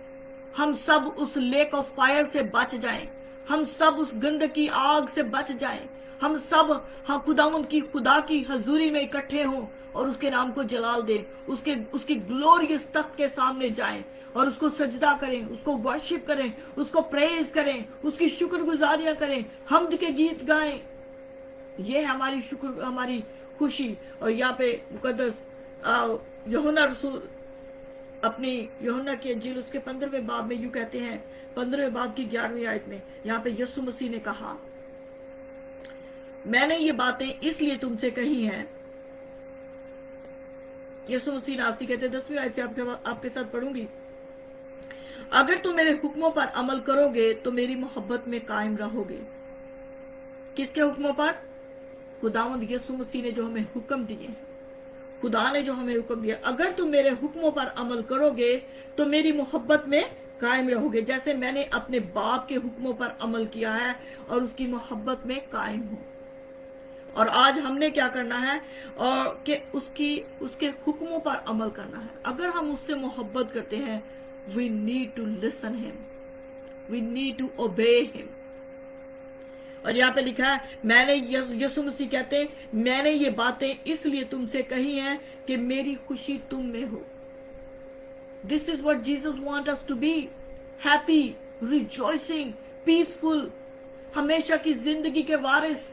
ہم سب اس لیک آف فائر سے بچ جائیں. ہم سب اس گندگی آگ سے بچ جائیں. ہم سب خداوند کی خدا کی حضوری میں اکٹھے ہوں اور اس کے نام کو جلال دیں. اس کی گلوریس تخت کے سامنے جائیں اور اس کو سجدہ کریں، اس کو ورشپ کریں، اس کو پریز کریں، اس کی شکر گزاریاں کریں، حمد کے گیت گائیں. یہ ہماری ہماری خوشی. اور یہاں پہ مقدس یوحنا رسول اپنی یوحنا کی انجیل اس کے 15ویں باب میں یوں کہتے ہیں، 15ویں باب کی 11ویں آیت میں یہاں پہ یسوع مسیح نے کہا، میں نے یہ باتیں اس لیے تم سے کہی ہیں. یسوع مسیح ناستی کہتے ہیں 10ویں آیت سے آپ کے ساتھ پڑھوں گی، اگر تم میرے حکموں پر عمل کرو گے تو میری محبت میں قائم رہو گے. کس کے حکموں پر؟ خداوند یسوع مسیح نے جو ہمیں حکم دیے ہیں، خدا نے جو ہمیں حکم دیا. اگر تم میرے حکموں پر عمل کرو گے تو میری محبت میں قائم رہو گے، جیسے میں نے اپنے باپ کے حکموں پر عمل کیا ہے اور اس کی محبت میں قائم ہوں. اور آج ہم نے کیا کرنا ہے؟ اور کہ اس کے حکموں پر عمل کرنا ہے. اگر ہم اس سے محبت کرتے ہیں، we need to listen him, we need to obey him. اور یہاں پہ لکھا ہے، میں نے یسوع مسیح کہتے ہیں، میں نے یہ باتیں اس لیے تم سے کہی ہیں کہ میری خوشی تم میں ہو. This is what Jesus wants us to be, happy, rejoicing, peaceful, ہمیشہ کی زندگی کے وارث.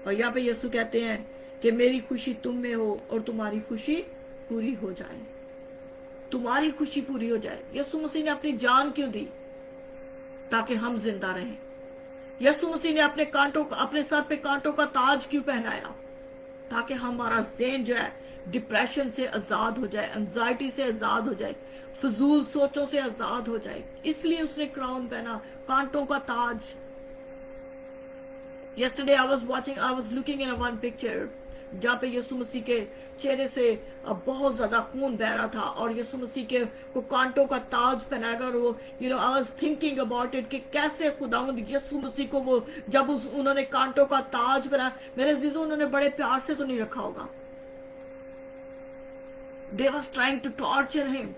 اور یہاں پہ یسوع کہتے ہیں کہ میری خوشی تم میں ہو اور تمہاری خوشی پوری ہو جائے. تمہاری خوشی پوری ہو جائے. یسوع مسیح نے اپنی جان کیوں دی؟ تاکہ ہم زندہ رہیں. یسوع مسیح نے اپنے سر پہ کانٹوں کا تاج کیوں پہنایا؟ تاکہ ہمارا ذہن جو ہے ڈپریشن سے آزاد ہو جائے، انزائٹی سے آزاد ہو جائے، فضول سوچوں سے آزاد ہو جائے. اس لیے اس نے کراؤن پہنا، کانٹوں کا تاج. Yesterday I was looking at one picture جہاں پہ یسوع مسیح کے چہرے سے بہت زیادہ خون بہ رہا تھا اور یسوع مسیح کے کو کانٹوں کا تاج پہنایا گیا. اور وہ I was thinking about it کہ کیسے خداوند یسوع مسیح کو وہ جب انہوں نے کانٹوں کا تاج پہنایا، میرے عزیزوں انہوں نے بڑے پیار سے تو نہیں رکھا ہوگا. They was trying to torture him.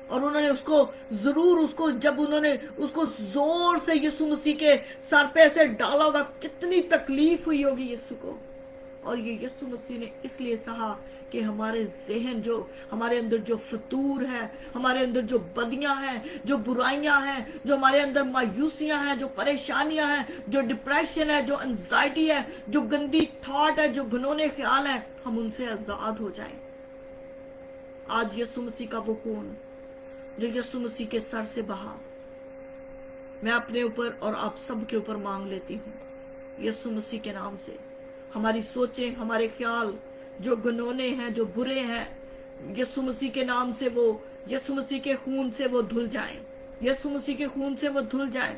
اور انہوں نے جب انہوں نے اس کو زور سے یسوع مسیح کے سر پہ سے ڈالا ہوگا، کتنی تکلیف ہوئی ہوگی یسوع کو. اور یہ یسوع مسیح نے اس لیے سہا کہ ہمارے ذہن جو ہمارے اندر جو فطور ہے، ہمارے اندر جو بدیاں ہیں، جو برائیاں ہیں، جو ہمارے اندر مایوسیاں ہیں، جو پریشانیاں ہیں، جو ڈپریشن ہے، جو انزائٹی ہے، جو گندی تھاٹ ہے، جو گھنونے خیال ہیں، ہم ان سے آزاد ہو جائیں. آج یسوع مسیح کا وہ خون جو یسوع مسیح کے سر سے بہا، میں اپنے اوپر اور آپ سب کے اوپر مانگ لیتی ہوں. یسوع مسیح کے نام سے ہماری سوچیں، ہمارے خیال جو گنونے ہیں، جو برے ہیں، یسوع مسیح کے نام سے یسوع مسیح کے خون سے وہ دھل جائیں. یسوع مسیح کے خون سے وہ دھل جائیں.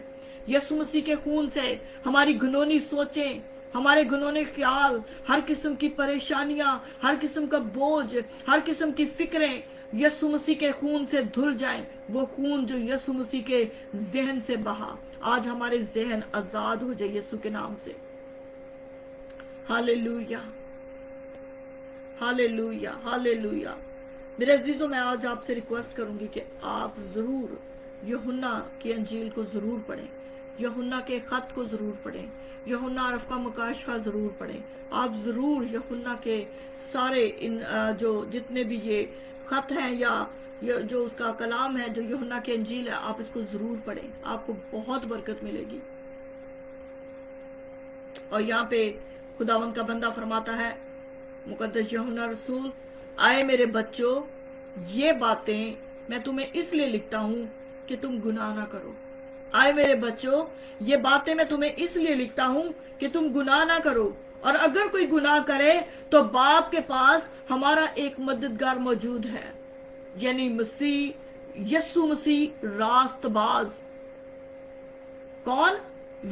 یسوع مسیح کے خون سے ہماری گنونی سوچیں، ہمارے گنونے خیال، ہر قسم کی پریشانیاں، ہر قسم کا بوجھ، ہر قسم کی فکریں یسوع مسیح کے خون سے دھل جائیں. وہ خون جو یسوع مسیح کے ذہن سے بہا، آج ہمارے ذہن آزاد ہو جائے یسوع کے نام سے. ہاللیلویہ، ہاللیلویہ، ہاللیلویہ. میرے عزیزوں میں آج آپ سے ریکویسٹ کروں گی کہ آپ ضرور یوحنا کی انجیل کو ضرور پڑھیں، یوحنا کے خط کو ضرور پڑھیں، یوحنا عرف کا مکاشفہ ضرور پڑھیں. آپ ضرور یوحنا کے سارے جو جتنے بھی یہ خط ہیں یا جو اس کا کلام ہے، جو یوحنا کی انجیل ہے، آپ اس کو ضرور پڑھیں. آپ کو بہت برکت ملے گی. اور یہاں پہ خداوند کا بندہ فرماتا ہے، مقدس یوحنا رسول، آئے میرے بچوں، یہ باتیں میں تمہیں اس لیے لکھتا ہوں کہ تم گناہ نہ کرو. آئے میرے بچوں، یہ باتیں میں تمہیں اس لیے لکھتا ہوں کہ تم گناہ نہ کرو. اور اگر کوئی گناہ کرے تو باپ کے پاس ہمارا ایک مددگار موجود ہے، یعنی یسوع مسیح راست باز. کون؟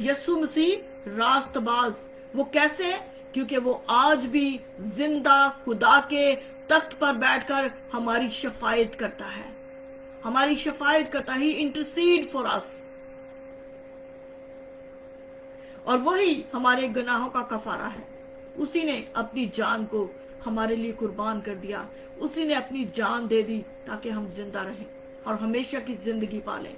یسوع مسیح راست باز. وہ کیسے؟ کیونکہ وہ آج بھی زندہ خدا کے تخت پر بیٹھ کر ہماری شفاعت کرتا ہے، ہماری شفاعت کرتا ہے. ہی انٹرسیڈ فار اس. और वही हमारे गुनाहों का कफारा है। उसी ने अपनी जान को हमारे लिए कुर्बान कर दिया, उसी ने अपनी जान दे दी ताकि हम जिंदा रहें और हमेशा की जिंदगी पालें।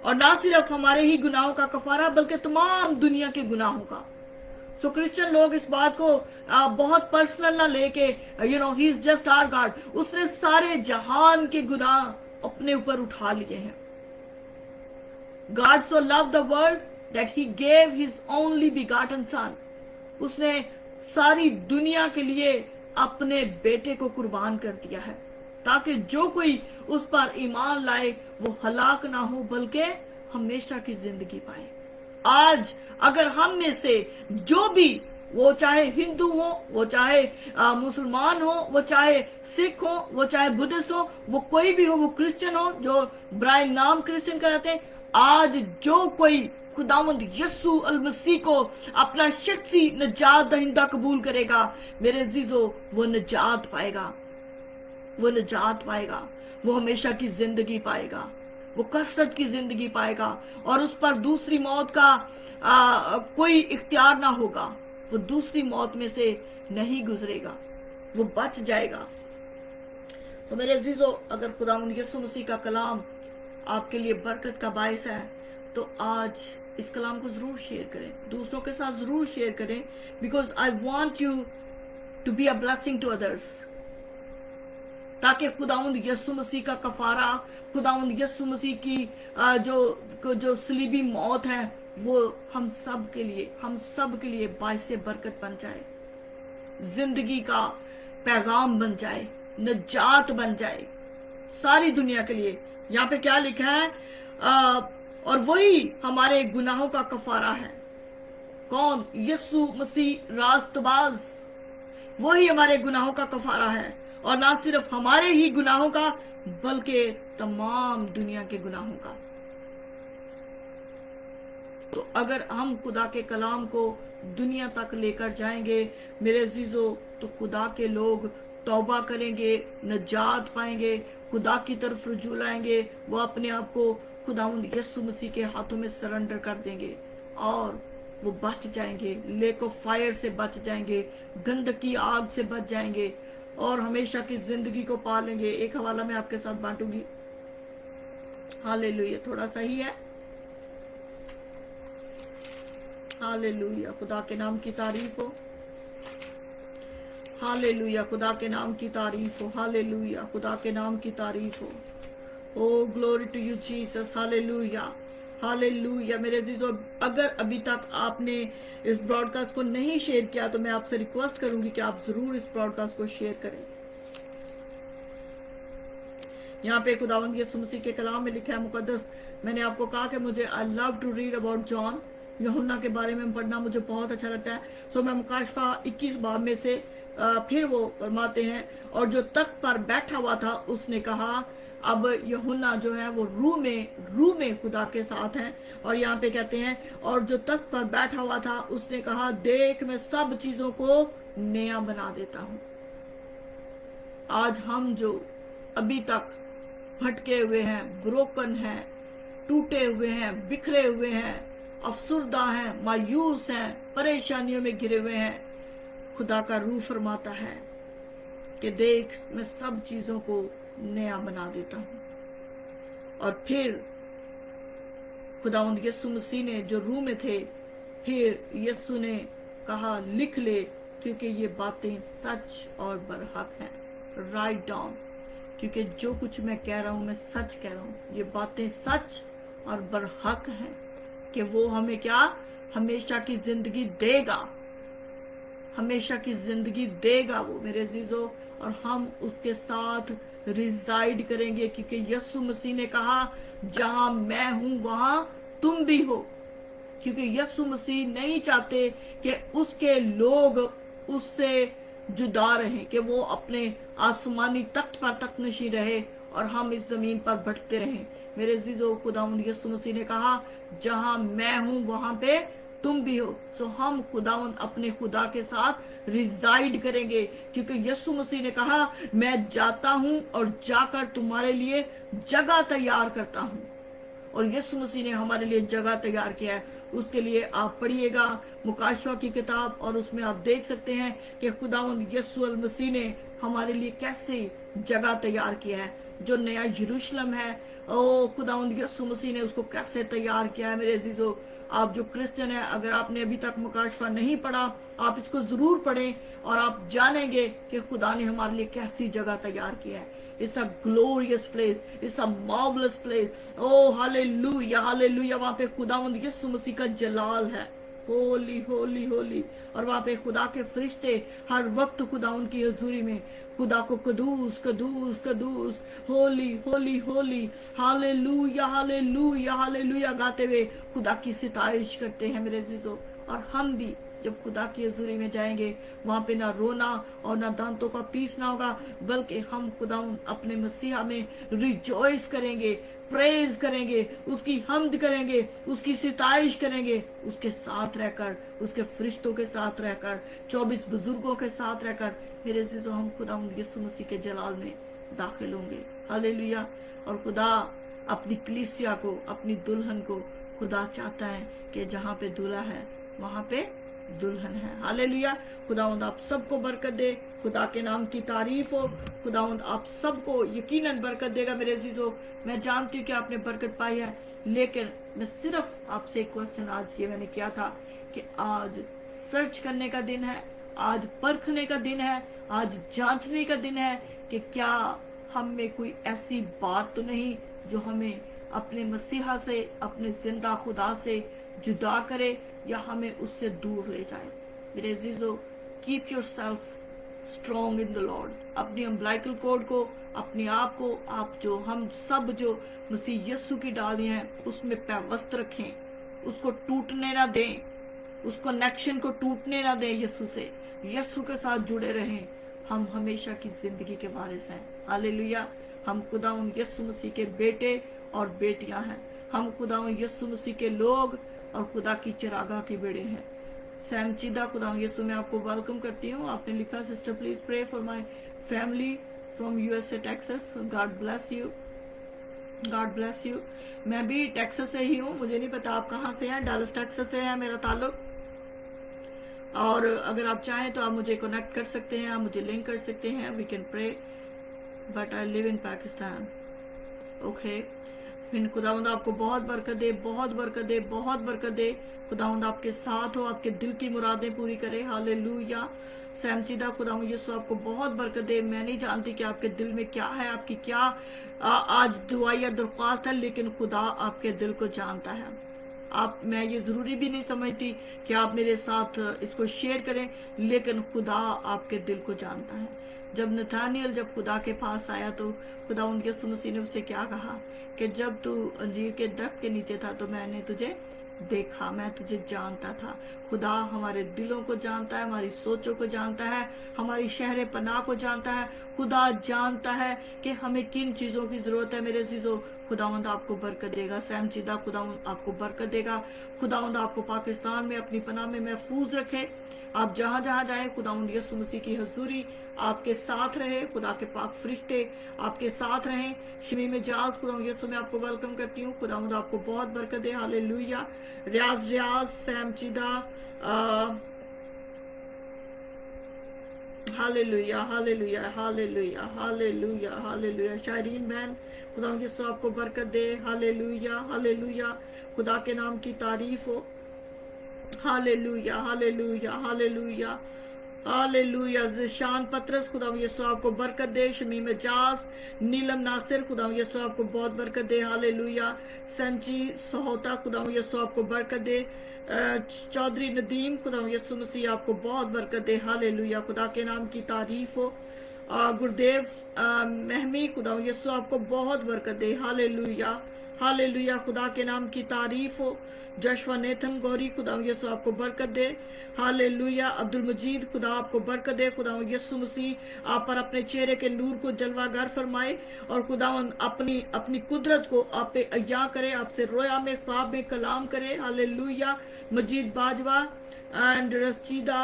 और ना सिर्फ हमारे ही गुनाहों का कफारा बल्कि तमाम दुनिया के गुनाहों का। सो क्रिश्चियन लोग इस बात को बहुत पर्सनल ना लेके he is just our God, उसने सारे जहान के गुनाह अपने ऊपर उठा लिए हैं। God so loved the world that he gave his only begotten son. उसने सारी दुनिया के लिए अपने बेटे को कुर्बान कर दिया है ताकि जो कोई उस पर ईमान लाए वो हलाक ना हो बल्कि हमेशा की जिंदगी पाए। आज अगर हम में से जो भी, वो चाहे हिंदू हो, वो चाहे मुसलमान हो, वो चाहे सिख हो, वो चाहे बुद्धिस्ट हो, वो कोई भी हो, वो क्रिश्चियन हो जो ब्राइल नाम क्रिश्चियन कराते हैं, आज जो कोई खुदावंद यस्सु अल मसीह को अपना शख्सी नजात दहिंदा कबूल करेगा, मेरे अजीजों, वो नजात पाएगा, वो नजात पाएगा, वो हमेशा की जिंदगी पाएगा, वो कसरत की जिंदगी पाएगा और उस पर दूसरी मौत का कोई इख्तियार ना होगा। वो दूसरी मौत में से नहीं गुजरेगा, वो बच जाएगा। तो मेरे अजीजों, अगर खुदावंद यीशु मसीह का कलाम आपके लिए बरकत का बायस है तो आज इस कलाम को जरूर शेयर करें, दूसरों के साथ जरूर शेयर करें, because I want you to be a blessing to others, ताकि खुदावंद यीशु मसीह का कफारा, खुदावंद यीशु मसीह की जो सलीबी मौत है वो हम सब के लिए बायस बरकत बन जाए, जिंदगी का पैगाम बन जाए, नजात बन जाए सारी दुनिया के लिए। यहाँ पे क्या लिखा है? और वही हमारे गुनाहों का कफारा है। कौन? यीशु मसीह रास्तबाज, वही हमारे गुनाहों का कफारा है और ना सिर्फ हमारे ही गुनाहों का बल्कि तमाम दुनिया के गुनाहों का। तो अगर हम खुदा के कलाम को दुनिया तक लेकर जाएंगे मेरे अजीजों, तो खुदा के लोग तौबा करेंगे, नजात पाएंगे, खुदा की तरफ रुजू लाएंगे, वो अपने आप को खुदावंद यीशु मसीह के हाथों में सरेंडर कर देंगे और वो बच जाएंगे, लेक ऑफ फायर से बच जाएंगे, गंध की आग से बच जाएंगे और हमेशा की जिंदगी को पा लेंगे। एक हवाला मैं आपके साथ बांटूंगी। हालेलुया, थोड़ा सा ही है। हालेलुया, खुदा के नाम की तारीफ हो। हालेलुया, खुदा के नाम की तारीफ हो। हालेलुया, खुदा के नाम की तारीफ हो। O glory to you Jesus. Hallelujah, hallelujah. मेरे अजीजों, अगर अभी तक आपने इस ब्रॉडकास्ट को नहीं शेयर किया तो मैं आपसे रिक्वेस्ट करूंगी कि आप जरूर इस ब्रॉडकास्ट को शेयर करें। यहाँ पे खुदावंद यीशु मसीह के कलाम में लिखा है मुकद्दस, मैंने आपको कहा कि मुझे I love to read about John, यूहन्ना के बारे में पढ़ना मुझे बहुत अच्छा लगता है। सो मैं मुकाशफा 21 बाब में से फिर वो फरमाते हैं, और जो तख्त पर बैठा हुआ था उसने कहा, अब यूहन्ना जो है वो रूह में खुदा के साथ हैं। और यहाँ पे कहते हैं, और जो तख्त पर बैठा हुआ था उसने कहा, देख मैं सब चीजों को नया बना देता हूँ। आज हम जो अभी तक भटके हुए हैं, ब्रोकन हैं, टूटे हुए हैं, बिखरे हुए हैं, अफसुर्दा हैं, मायूस हैं, परेशानियों में घिरे हुए हैं, खुदा का रूह फरमाता है कि देख मैं सब चीजों को नया बना देता हूं। और फिर खुदावंद यीशु मसीह ने जो रूह में थे, फिर यीशु ने कहा लिख ले, क्योंकि ये बातें सच और बरहक हैं। राइट डाउन, क्योंकि जो कुछ मैं कह रहा हूं मैं सच कह रहा हूं। ये बातें सच और बरहक हैं कि वो हमें क्या, हमेशा की जिंदगी देगा, हमेशा की जिंदगी देगा वो मेरे अजीजों। और हम उसके साथ रिजाइड करेंगे, क्योंकि यीशु मसीह ने कहा जहां मैं हूं वहां तुम भी हो। क्योंकि यीशु मसीह नहीं चाहते कि उसके लोग उससे जुदा रहें, कि वो अपने आसमानी तख्त पर तख्त नशी रहे और हम इस जमीन पर भटकते रहें। मेरे अजीजों, खुदावंद यीशु मसीह ने कहा जहां मैं हूं वहां पे तुम भी हो। सो हम खुदावंद अपने खुदा के साथ रिजाइड करेंगे, क्योंकि यीशु मसीह ने कहा मैं जाता हूं और जाकर तुम्हारे लिए जगह तैयार करता हूं। और यीशु मसीह ने हमारे लिए जगह तैयार किया है। उसके लिए आप पढ़िएगा मुकाशवा की किताब, और उसमें आप देख सकते हैं कि खुदावंद यीशु अल मसीह ने हमारे लिए कैसे जगह तैयार किया है। जो नया यरूशलेम है, ओ खुदावंद यीशु मसीह ने उसको कैसे तैयार किया है। मेरे अजीजों, आप जो क्रिश्चियन है, अगर आपने अभी तक मुकाशवा नहीं पढ़ा, आप इसको जरूर पढ़ें और आप जानेंगे कि खुदा ने हमारे लिए कैसी जगह तैयार किया है। It's a glorious place. It's a marvelous place. Oh, hallelujah, hallelujah. वहाँ पे खुदावंद यीशु मसीह का जलाल है। होली होली होली। और वहाँ पे खुदा के फरिश्ते हर वक्त खुदावंद की हजूरी में खुदा को कदूस कदूस कदूस, holy holy holy, hallelujah hallelujah hallelujah गाते हुए खुदा की सितारिश करते हैं मेरे अजीजों। और हम भी जब खुदा की हजूरी में जाएंगे, वहां पे ना रोना और ना दांतों का पीसना होगा, बल्कि हम खुदा अपने मसीहा में रिजॉइस करेंगे, प्रेज करेंगे, उसकी हम्द करेंगे, उसकी सिताइश करेंगे, उसके साथ रहकर, उसके फरिश्तों के साथ रहकर, 24 बुजुर्गों के साथ रहकर मेरे अजीजों हम खुदा यीशु मसीह के जलाल में दाखिल होंगे। हालेलुया। और खुदा अपनी कलीसिया को, अपनी दुल्हन को, खुदा चाहता है कि जहाँ पे दूल्हा है वहां पे दुल्हन है। हालेलुया। खुदावंद आप सबको बरकत दे, खुदा के नाम की तारीफ हो। खुदावंद आप सबको यकीनन बरकत देगा मेरे अजीजों। मैं जानती हूँ कि आपने बरकत पाई है, लेकिन मैं सिर्फ आपसे एक क्वेश्चन आज ये मैंने किया था कि आज सर्च करने का दिन है, आज परखने का दिन है, आज जांचने का दिन है कि क्या हम में कोई ऐसी बात तो नहीं जो हमें अपने मसीहा से, अपने जिंदा खुदा से जुदा करे या हमें उससे दूर ले जाए। मेरे अजीजों, keep yourself strong in the lord. अपनी अम्बलाइकल कॉर्ड को, अपने आप को, आप जो हम सब जो मसीह यस्सु की डालियां हैं उसमें पैवस्त रखें, उसको टूटने ना दें, उस कनेक्शन को टूटने ना दें यस्सु से, यस्सु के साथ जुड़े रहें। हम हमेशा की जिंदगी के वारिस हैं। हालेलुया। हम खुदा यस्सु मसीह के बेटे और बेटियां हैं। हम खुदा यस्सु मसीह के लोग और खुदा की चिरागा के बेड़े हैं। सैमचीदा खुदा यीशु में आपको वेलकम करती हूँ। आपने लिखा, sister please pray for my family from USA Texas. God bless you, God bless you. मैं भी टेक्सास से ही हूँ, मुझे नहीं पता आप कहाँ से हैं। डालस टेक्सास से है मेरा ताल्लुक। और अगर आप चाहें तो आप मुझे कनेक्ट कर सकते हैं, आप मुझे लिंक कर सकते हैं। We can pray, but I live in Pakistan. Okay. फिर खुदावंद आपको बहुत बरकत दे, बहुत बरकत दे, बहुत बरकत दे। खुदावंद आपके साथ हो, आपके दिल की मुरादें पूरी करे। हालेलुया। सैमचीदा खुदावंद यीशु आपको बहुत बरकत दे। मैं नहीं जानती कि आपके दिल में क्या है, आपकी क्या आज दुआ या दरख्वास्त है, लेकिन खुदा आपके दिल को जानता है। मैं ये जरूरी भी नहीं समझती कि आप मेरे साथ इसको शेयर करें, लेकिन खुदा आपके दिल को जानता है। जब नथानियल जब खुदा के पास आया तो खुदा उनके मसीह ने उससे क्या कहा कि जब तू अंजीर के दरख्त के नीचे था तो मैंने तुझे देखा, मैं तुझे जानता था। खुदा हमारे दिलों को जानता है, हमारी सोचों को जानता है, हमारी शहर पनाह को जानता है। खुदा जानता है कि हमें किन चीजों की जरूरत है। मेरे अजीजों, खुदावंद आपको बरकत देगा। सैमचीदा खुदावंद आपको बरकत देगा। खुदावंद आपको पाकिस्तान में अपनी पनाह में महफूज रखे। आप जहां जहां जाए, खुदावंद यीशु मसीह की हजूरी आपके साथ रहे, खुदा के पाक फरिश्ते आपके साथ रहें। शमीम जाज खुदावंद यीशु में आपको वेलकम करती हूँ। खुदावंद आपको बहुत बरकत दे। Hallelujah. Riyaz Samchida, hallelujah hallelujah hallelujah hallelujah hallelujah. Shaireen बहन खुदावंद यीशु आपको बरकत दे। Hallelujah hallelujah. खुदा के नाम की तारीफ हो। Hallelujah hallelujah hallelujah hallelujah. Zeeshan पत्रस खुदावंद यीशु आपको बरकत दे। शमीम जास, नीलम नासिर खुदावंद यीशु आपको बहुत बरकत दे। हालेलुया। संची सोहता खुदावंद यीशु आपको बरकत दे। चौधरी नदीम खुदावंद यीशु मसीह आपको बहुत बरकत दे। हालेलुया। खुदा के नाम की तारीफ हो। गुरदेव महमी खुदावंद यीशु आपको बहुत बरकत दे। Hallelujah hallelujah. खुदा के नाम की तारीफ हो। जशवा नेथन गौरी खुदावंद यीशु आपको बरकत दे। हालेलुया। अब्दुल मजीद खुदा आपको बरकत दे। खुदावंद यीशु मसीह आप पर अपने चेहरे के नूर को जलवागर फरमाए और खुदावंद अपनी कुदरत को आप पे अया करे, आपसे रोया में ख्वाब में कलाम करे। हालेलुया। मजीद बाजवा एंड रशीदा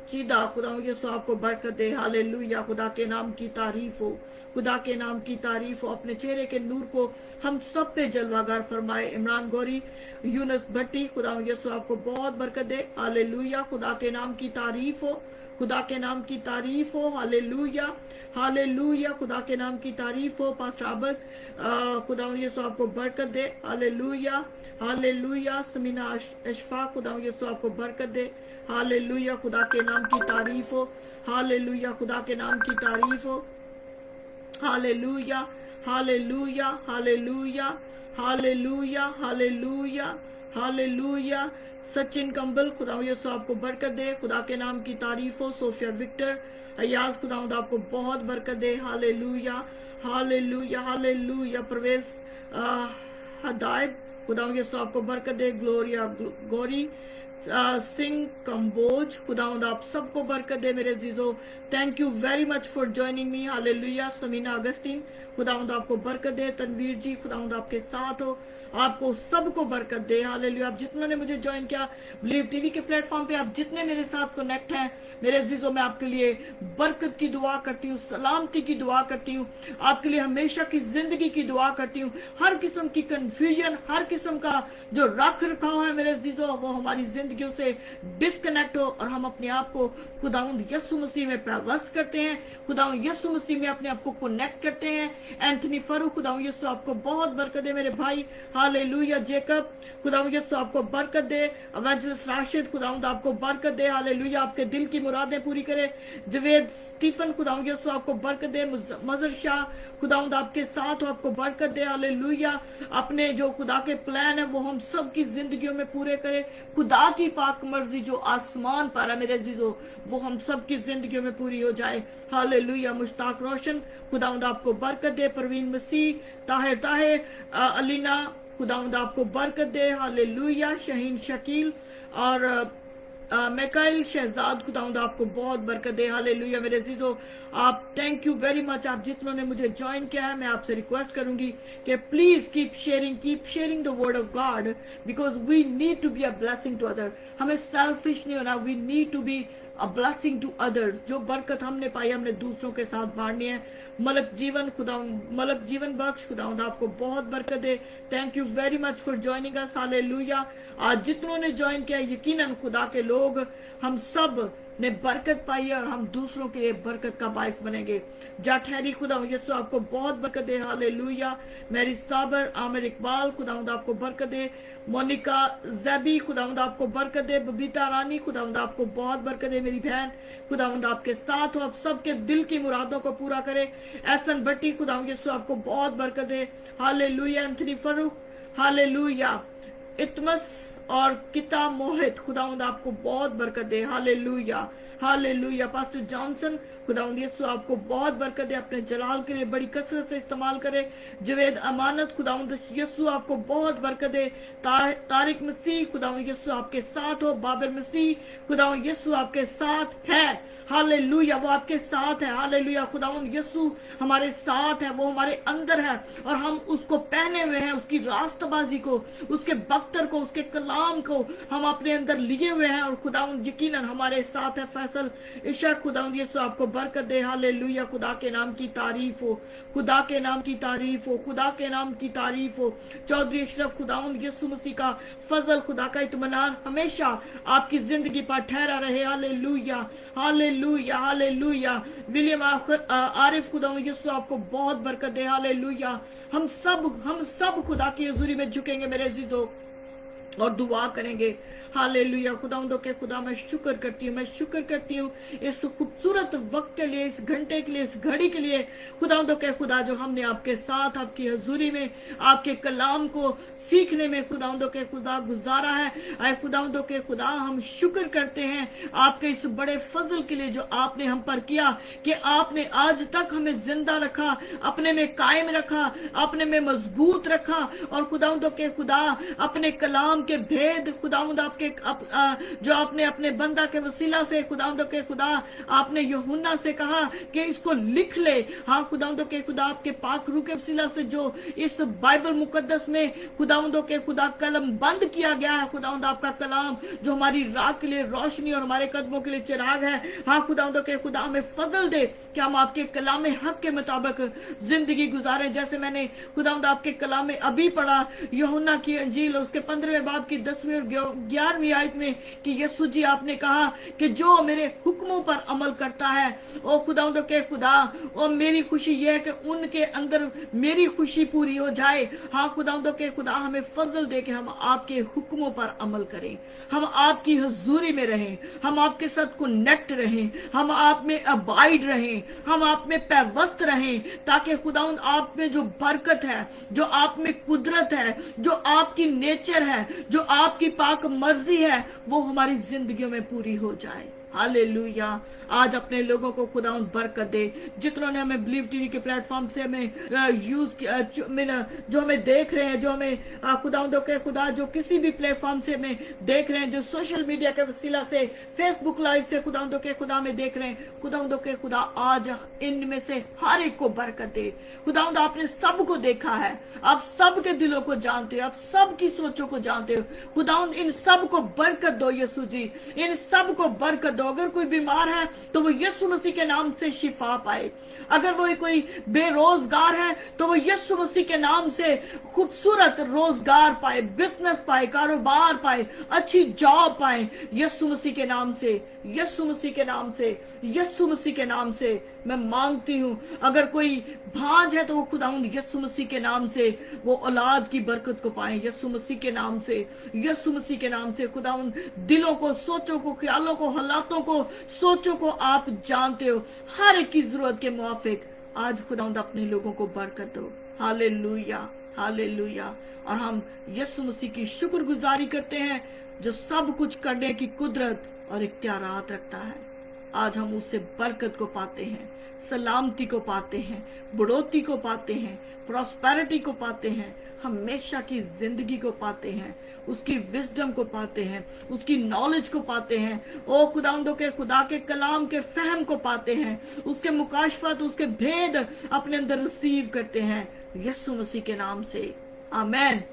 पसंदीदा खुदा यीशु आपको बरकत दे। हालेलुया, खुदा के नाम की तारीफ हो, खुदा के नाम की तारीफ हो। अपने चेहरे के नूर को हम सब पे जलवागर फरमाए। इमरान गौरी, यूनस भट्टी, खुदा यीशु आपको बहुत बरकत दे। हालेलुया, खुदा के नाम की तारीफ हो, खुदा के नाम की तारीफ हो। हालेलुया, हालेलुया, खुदा के नाम की तारीफ हो। पास्टर आबद, खुदा यीशु आपको बरकत दे। Hallelujah, hallelujah. समीना अशफा, खुदा यीशु आपको बरकत दे। हालेलुया, खुदा के नाम की तारीफ हो। हालेलुया, खुदा के नाम की तारीफ हो। Hallelujah, hallelujah, hallelujah, hallelujah, hallelujah, hallelujah. Sachin कंबल, खुदा यीशु आपको बरकत दे। खुदा के नाम की तारीफ हो। सोफिया विक्टर, अयाज, खुदा आपको बहुत बरकत दे। Hallelujah, hallelujah, hallelujah. Parvez Hidayat, खुदा यीशु आपको बरकत दे। ग्लोरिया गौरी सिंह कंबोज, खुदा आप सबको बरकत दे मेरे अजीजों। Thank you very much for joining me. Hallelujah. Samina Augustine, खुदा आपको बरकत दे। तनवीर जी, खुदा आपके साथ हो, आपको सबको बरकत दे। हालेलुया। आप जितनों ने मुझे ज्वाइन किया बिलीव टीवी के प्लेटफॉर्म पे, आप जितने मेरे साथ कनेक्ट हैं मेरे अजीजों, मैं आपके लिए बरकत की दुआ करती हूँ, सलामती की दुआ करती हूँ, आपके लिए हमेशा की जिंदगी की दुआ करती हूँ। हर किस्म की कंफ्यूजन, हर किस्म का जो रख रखाव है मेरे अजीजों, वो हमारी जिंदगियों से डिस्कनेक्ट हो और हम अपने आप को खुदावंद यीशु मसीह में पैवस्त करते हैं, खुदावंद यीशु मसीह में अपने आप को कनेक्ट करते हैं। एंथनी फरू, खुदावंद यीशु आपको बहुत बरकत दे मेरे भाई। हालेलुया। जेकब, खुदावंद यीशु आपको बरकत दे। एवेंजलिस्ट राशिद, खुदावंद आपको बरकत दे। हालेलुया, आपके दिल की मुरादें पूरी करे। जवेद स्टीफन, खुदावंद यीशु आपको बरकत दे। मजर शाह, खुदावंद आपके साथ हो, आपको बरकत दे। हालेलुया। अपने जो खुदा के प्लान है वो हम सब की जिंदगियों में पूरे करे। खुदा की पाक मर्जी जो आसमान पर है मेरे अजीजों, वो हम सब की जिंदगियों में पूरी हो जाए। हालेलुया। मुश्ताक रोशन, खुदावंद आपको बरकत दे। परवीन मसीह, ताहिर अलीना, खुदावंद आपको बरकत दे। हालेलुया। शहीन शकील और मैकाइल शहजाद, खुदावंद आपको बहुत बरकत दे। हालेलुया। मेरे अजीजों, आप थैंक यू वेरी मच। आप जितनों ने मुझे ज्वाइन किया है, मैं आपसे रिक्वेस्ट करूंगी कि please keep sharing the word of God, because we need to be a blessing to other. हमें सेल्फिश नहीं होना, we need to be a blessing to others. जो बरकत हमने पाई हमने दूसरों के साथ बांटनी है। मलक जीवन बख्श, खुदावंद आपको बहुत बरकत दे। Thank you very much for joining us. Hallelujah. आज जितनों ने ज्वाइन किया, यकीनन खुदा के लोग हम सब ने बरकत पाई है और हम दूसरों के लिए बरकत का बायस बनेंगे। जाठहरी, खुदा यीशु आपको बहुत बरकत दे। हालेलुया। मैरी साबर, आमिर इकबाल, खुदावंद आपको बरकत दे। मोनिका जैबी, खुदावंद आपको बरकत दे। बबीता रानी, खुदावंद आपको बहुत बरकत दे। मेरी बहन, खुदावंद आपके साथ हो, आप सबके दिल की मुरादों को पूरा करे। एहसन भट्टी, खुदावंद यीशु आपको बहुत बरकत दे। हालेलुया। Anthony Farrukh, hallelujah. इतमस और किता मोहित, खुदावंद आपको बहुत बरकत दे। Hallelujah, hallelujah. पास्टर जॉनसन, खुदावंद यीशु आपको बहुत बरकत दे, अपने जलाल के लिए बड़ी कसरत से इस्तेमाल करे। जवेद अमानत, खुदावंद यीशु आपको बहुत बरकत दे। तारिक मसीह, खुदावंद यीशु आपके साथ हो। बाबर मसीह, खुदावंद यीशु आपके साथ है। हालेलुया, वो आपके साथ है। हालेलुया। खुदावंद यीशु हमारे साथ है, वो हमारे अंदर है और हम उसको पहने हुए हैं, उसकी रास्तबाजी को, उसके बख्तर को, उसके कलाम को हम अपने अंदर लिए हुए हैं और खुदावंद यकीनन हमारे साथ है। फैसल इशक, खुदावंद यीशु आपको बरकत दे। हालेलुया। खुदा के नाम की तारीफ हो, खुदा के नाम की तारीफ हो, खुदा के नाम की तारीफ हो। चौधरी अशरफ, खुदावंद यीशु मसीह का फजल, खुदा का इत्मीनान हमेशा आपकी जिंदगी पर ठहरा रहे। Hallelujah, hallelujah, hallelujah. William Arif, खुदावंद यीशु आपको बहुत बरकत दे। हालेलुया। हम सब खुदा की हजूरी में झुकेंगे मेरे अजीजों और दुआ करेंगे। हालेलुया। खुदावंदों के खुदा, मैं शुक्र करती हूँ इस खूबसूरत वक्त के लिए, इस घंटे के लिए, इस घड़ी के लिए। खुदावंदों के खुदा, जो हमने आपके साथ आपकी हजूरी में आपके कलाम को सीखने में खुदावंदों के खुदा गुजारा है। आए खुदावंदों के खुदा, हम शुक्र करते हैं आपके इस बड़े फजल के लिए जो आपने हम पर किया, कि आपने आज तक हमें जिंदा रखा, अपने में कायम रखा, अपने में मजबूत रखा और खुदावंदों के खुदा अपने कलाम के भेद खुदावंद आपके जो आपने अपने बंदा के वसीला से खुदावंद के खुदा आपने यूहन्ना से कहा कि इसको लिख ले। हाँ खुदावंद के खुदा आपके पाक रूह के वसीला से जो इस बाइबल मुकद्दस में खुदावंद के खुदा कलम बंद किया गया है, खुदावंद आपका कलाम जो हमारी राह के लिए रोशनी और हमारे कदमों के लिए चिराग है। हाँ खुदावंद के खुदा हमें फजल दे कि हम आपके कलाम हक के मुताबिक जिंदगी गुजारें। जैसे मैंने खुदावंद आपके कलाम में अभी पढ़ा यूहन्ना की अंजील और उसके 15वें बाब की 10वीं और 11वीं आयत में कि यीशु जी आपने कहा कि जो मेरे हुक्मों पर अमल करता है ओ खुदावंद के खुदा, और मेरी खुशी यह है कि उनके अंदर मेरी खुशी पूरी हो जाए। हाँ खुदावंद के खुदा हमें फजल दे कि हम आपके हुक्मों पर अमल करें, हम आपकी हुजूरी में रहें, हम आपके साथ कनेक्ट रहें, हम आप में अबाइड रहें, हम आप में पैवस्त रहें, ताकि खुदावंद आप में जो बरकत है, जो आप में कुदरत है, जो आपकी नेचर है, जो आपकी पाक मर्जी है, वो हमारी जिंदगियों में पूरी हो जाए। हालेलुया। आज अपने लोगों को खुदावंद बरकत दे, जितनों ने हमें बिलीव टीवी के प्लेटफॉर्म से हमें यूज किया, जो हमें देख रहे हैं, जो हमें खुदावंद के खुदा जो किसी भी प्लेटफॉर्म से हमें देख रहे हैं, जो सोशल मीडिया के वसीला से फेसबुक लाइव से खुदावंद के खुदा में देख रहे हैं, खुदावंद के खुदा आज इनमें से हर एक को बरकत दे। खुदावंद आपने सबको देखा है, आप सबके दिलों को जानते हो, आप सबकी सोचों को जानते हो। खुदावंद इन सब को बरकत दो यीशु जी, इन सब को बरकत दो। अगर कोई बीमार है तो वो यीशु मसीह के नाम से शिफा पाए, अगर वो कोई बेरोजगार है तो वो यीशु मसीह के नाम से खूबसूरत रोजगार पाए, बिजनेस पाए, कारोबार पाए, अच्छी जॉब पाए, यीशु मसीह के नाम से, यीशु मसीह के नाम से, यीशु मसीह के नाम से मैं मांगती हूँ। अगर कोई भांज है तो वो खुदावंद यीशु मसीह के नाम से वो औलाद की बरकत को पाए, यीशु मसीह के नाम से, यीशु मसीह के नाम से। खुदावंद दिलों को, सोचों को, ख्यालों को, हालातों को, सोचों को आप जानते हो, हर एक की जरूरत के मुआफिक आज खुदावंद अपने लोगों को बरकत दो। Hallelujah, hallelujah. और हम यीशु मसीह की शुक्रगुजारी करते हैं जो सब कुछ करने की कुदरत और इख्तियारात रखता है। आज हम उससे बरकत को पाते हैं, सलामती को पाते हैं, बढ़ोतरी को पाते हैं, प्रॉस्पेरिटी को पाते हैं, हमेशा की जिंदगी को पाते हैं, उसकी विजडम को पाते हैं, उसकी नॉलेज को पाते हैं। ओ खुदावंदों के खुदा के कलाम के फहम को पाते हैं, उसके मुकाशफत, उसके भेद अपने अंदर रिसीव करते हैं यीशु मसीह के नाम से। आमेन,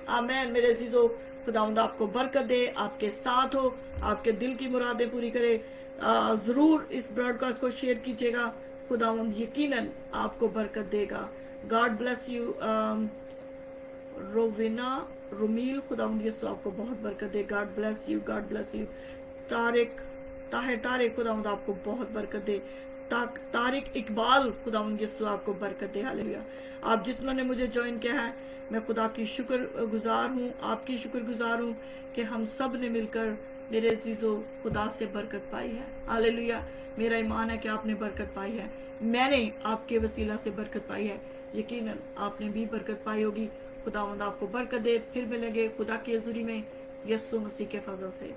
आमेन। मेरे अजीजों, खुदावंद आपको बरकत दे, आपके साथ हो, आपके दिल की मुरादें पूरी करे। जरूर इस ब्रॉडकास्ट को शेयर कीजिएगा, खुदावंद यकीनन आपको बरकत देगा। God bless you Rovina Rumeel, खुदावंद यीशु आपको बहुत बरकत दे। God bless you, God bless you. Tariq खुदावंद आपको बहुत बरकत दे। तारिक इकबाल, खुदावंद यीशु आपको बरकत दे। हालेलुया। आप जितनों ने मुझे ज्वाइन किया है, मैं खुदा की शुक्र गुजार हूँ, आपकी शुक्र गुजार हूँ कि हम सब ने मिलकर मेरे अजीजों खुदा से बरकत पाई है। हालेलुया। मेरा ईमान है कि आपने बरकत पाई है, मैंने आपके वसीला से बरकत पाई है, यकीनन आपने भी बरकत पाई होगी। खुदावंद आपको बरकत दे। फिर मिलेंगे खुदा की हजूरी में यीशु मसीह के फजल से।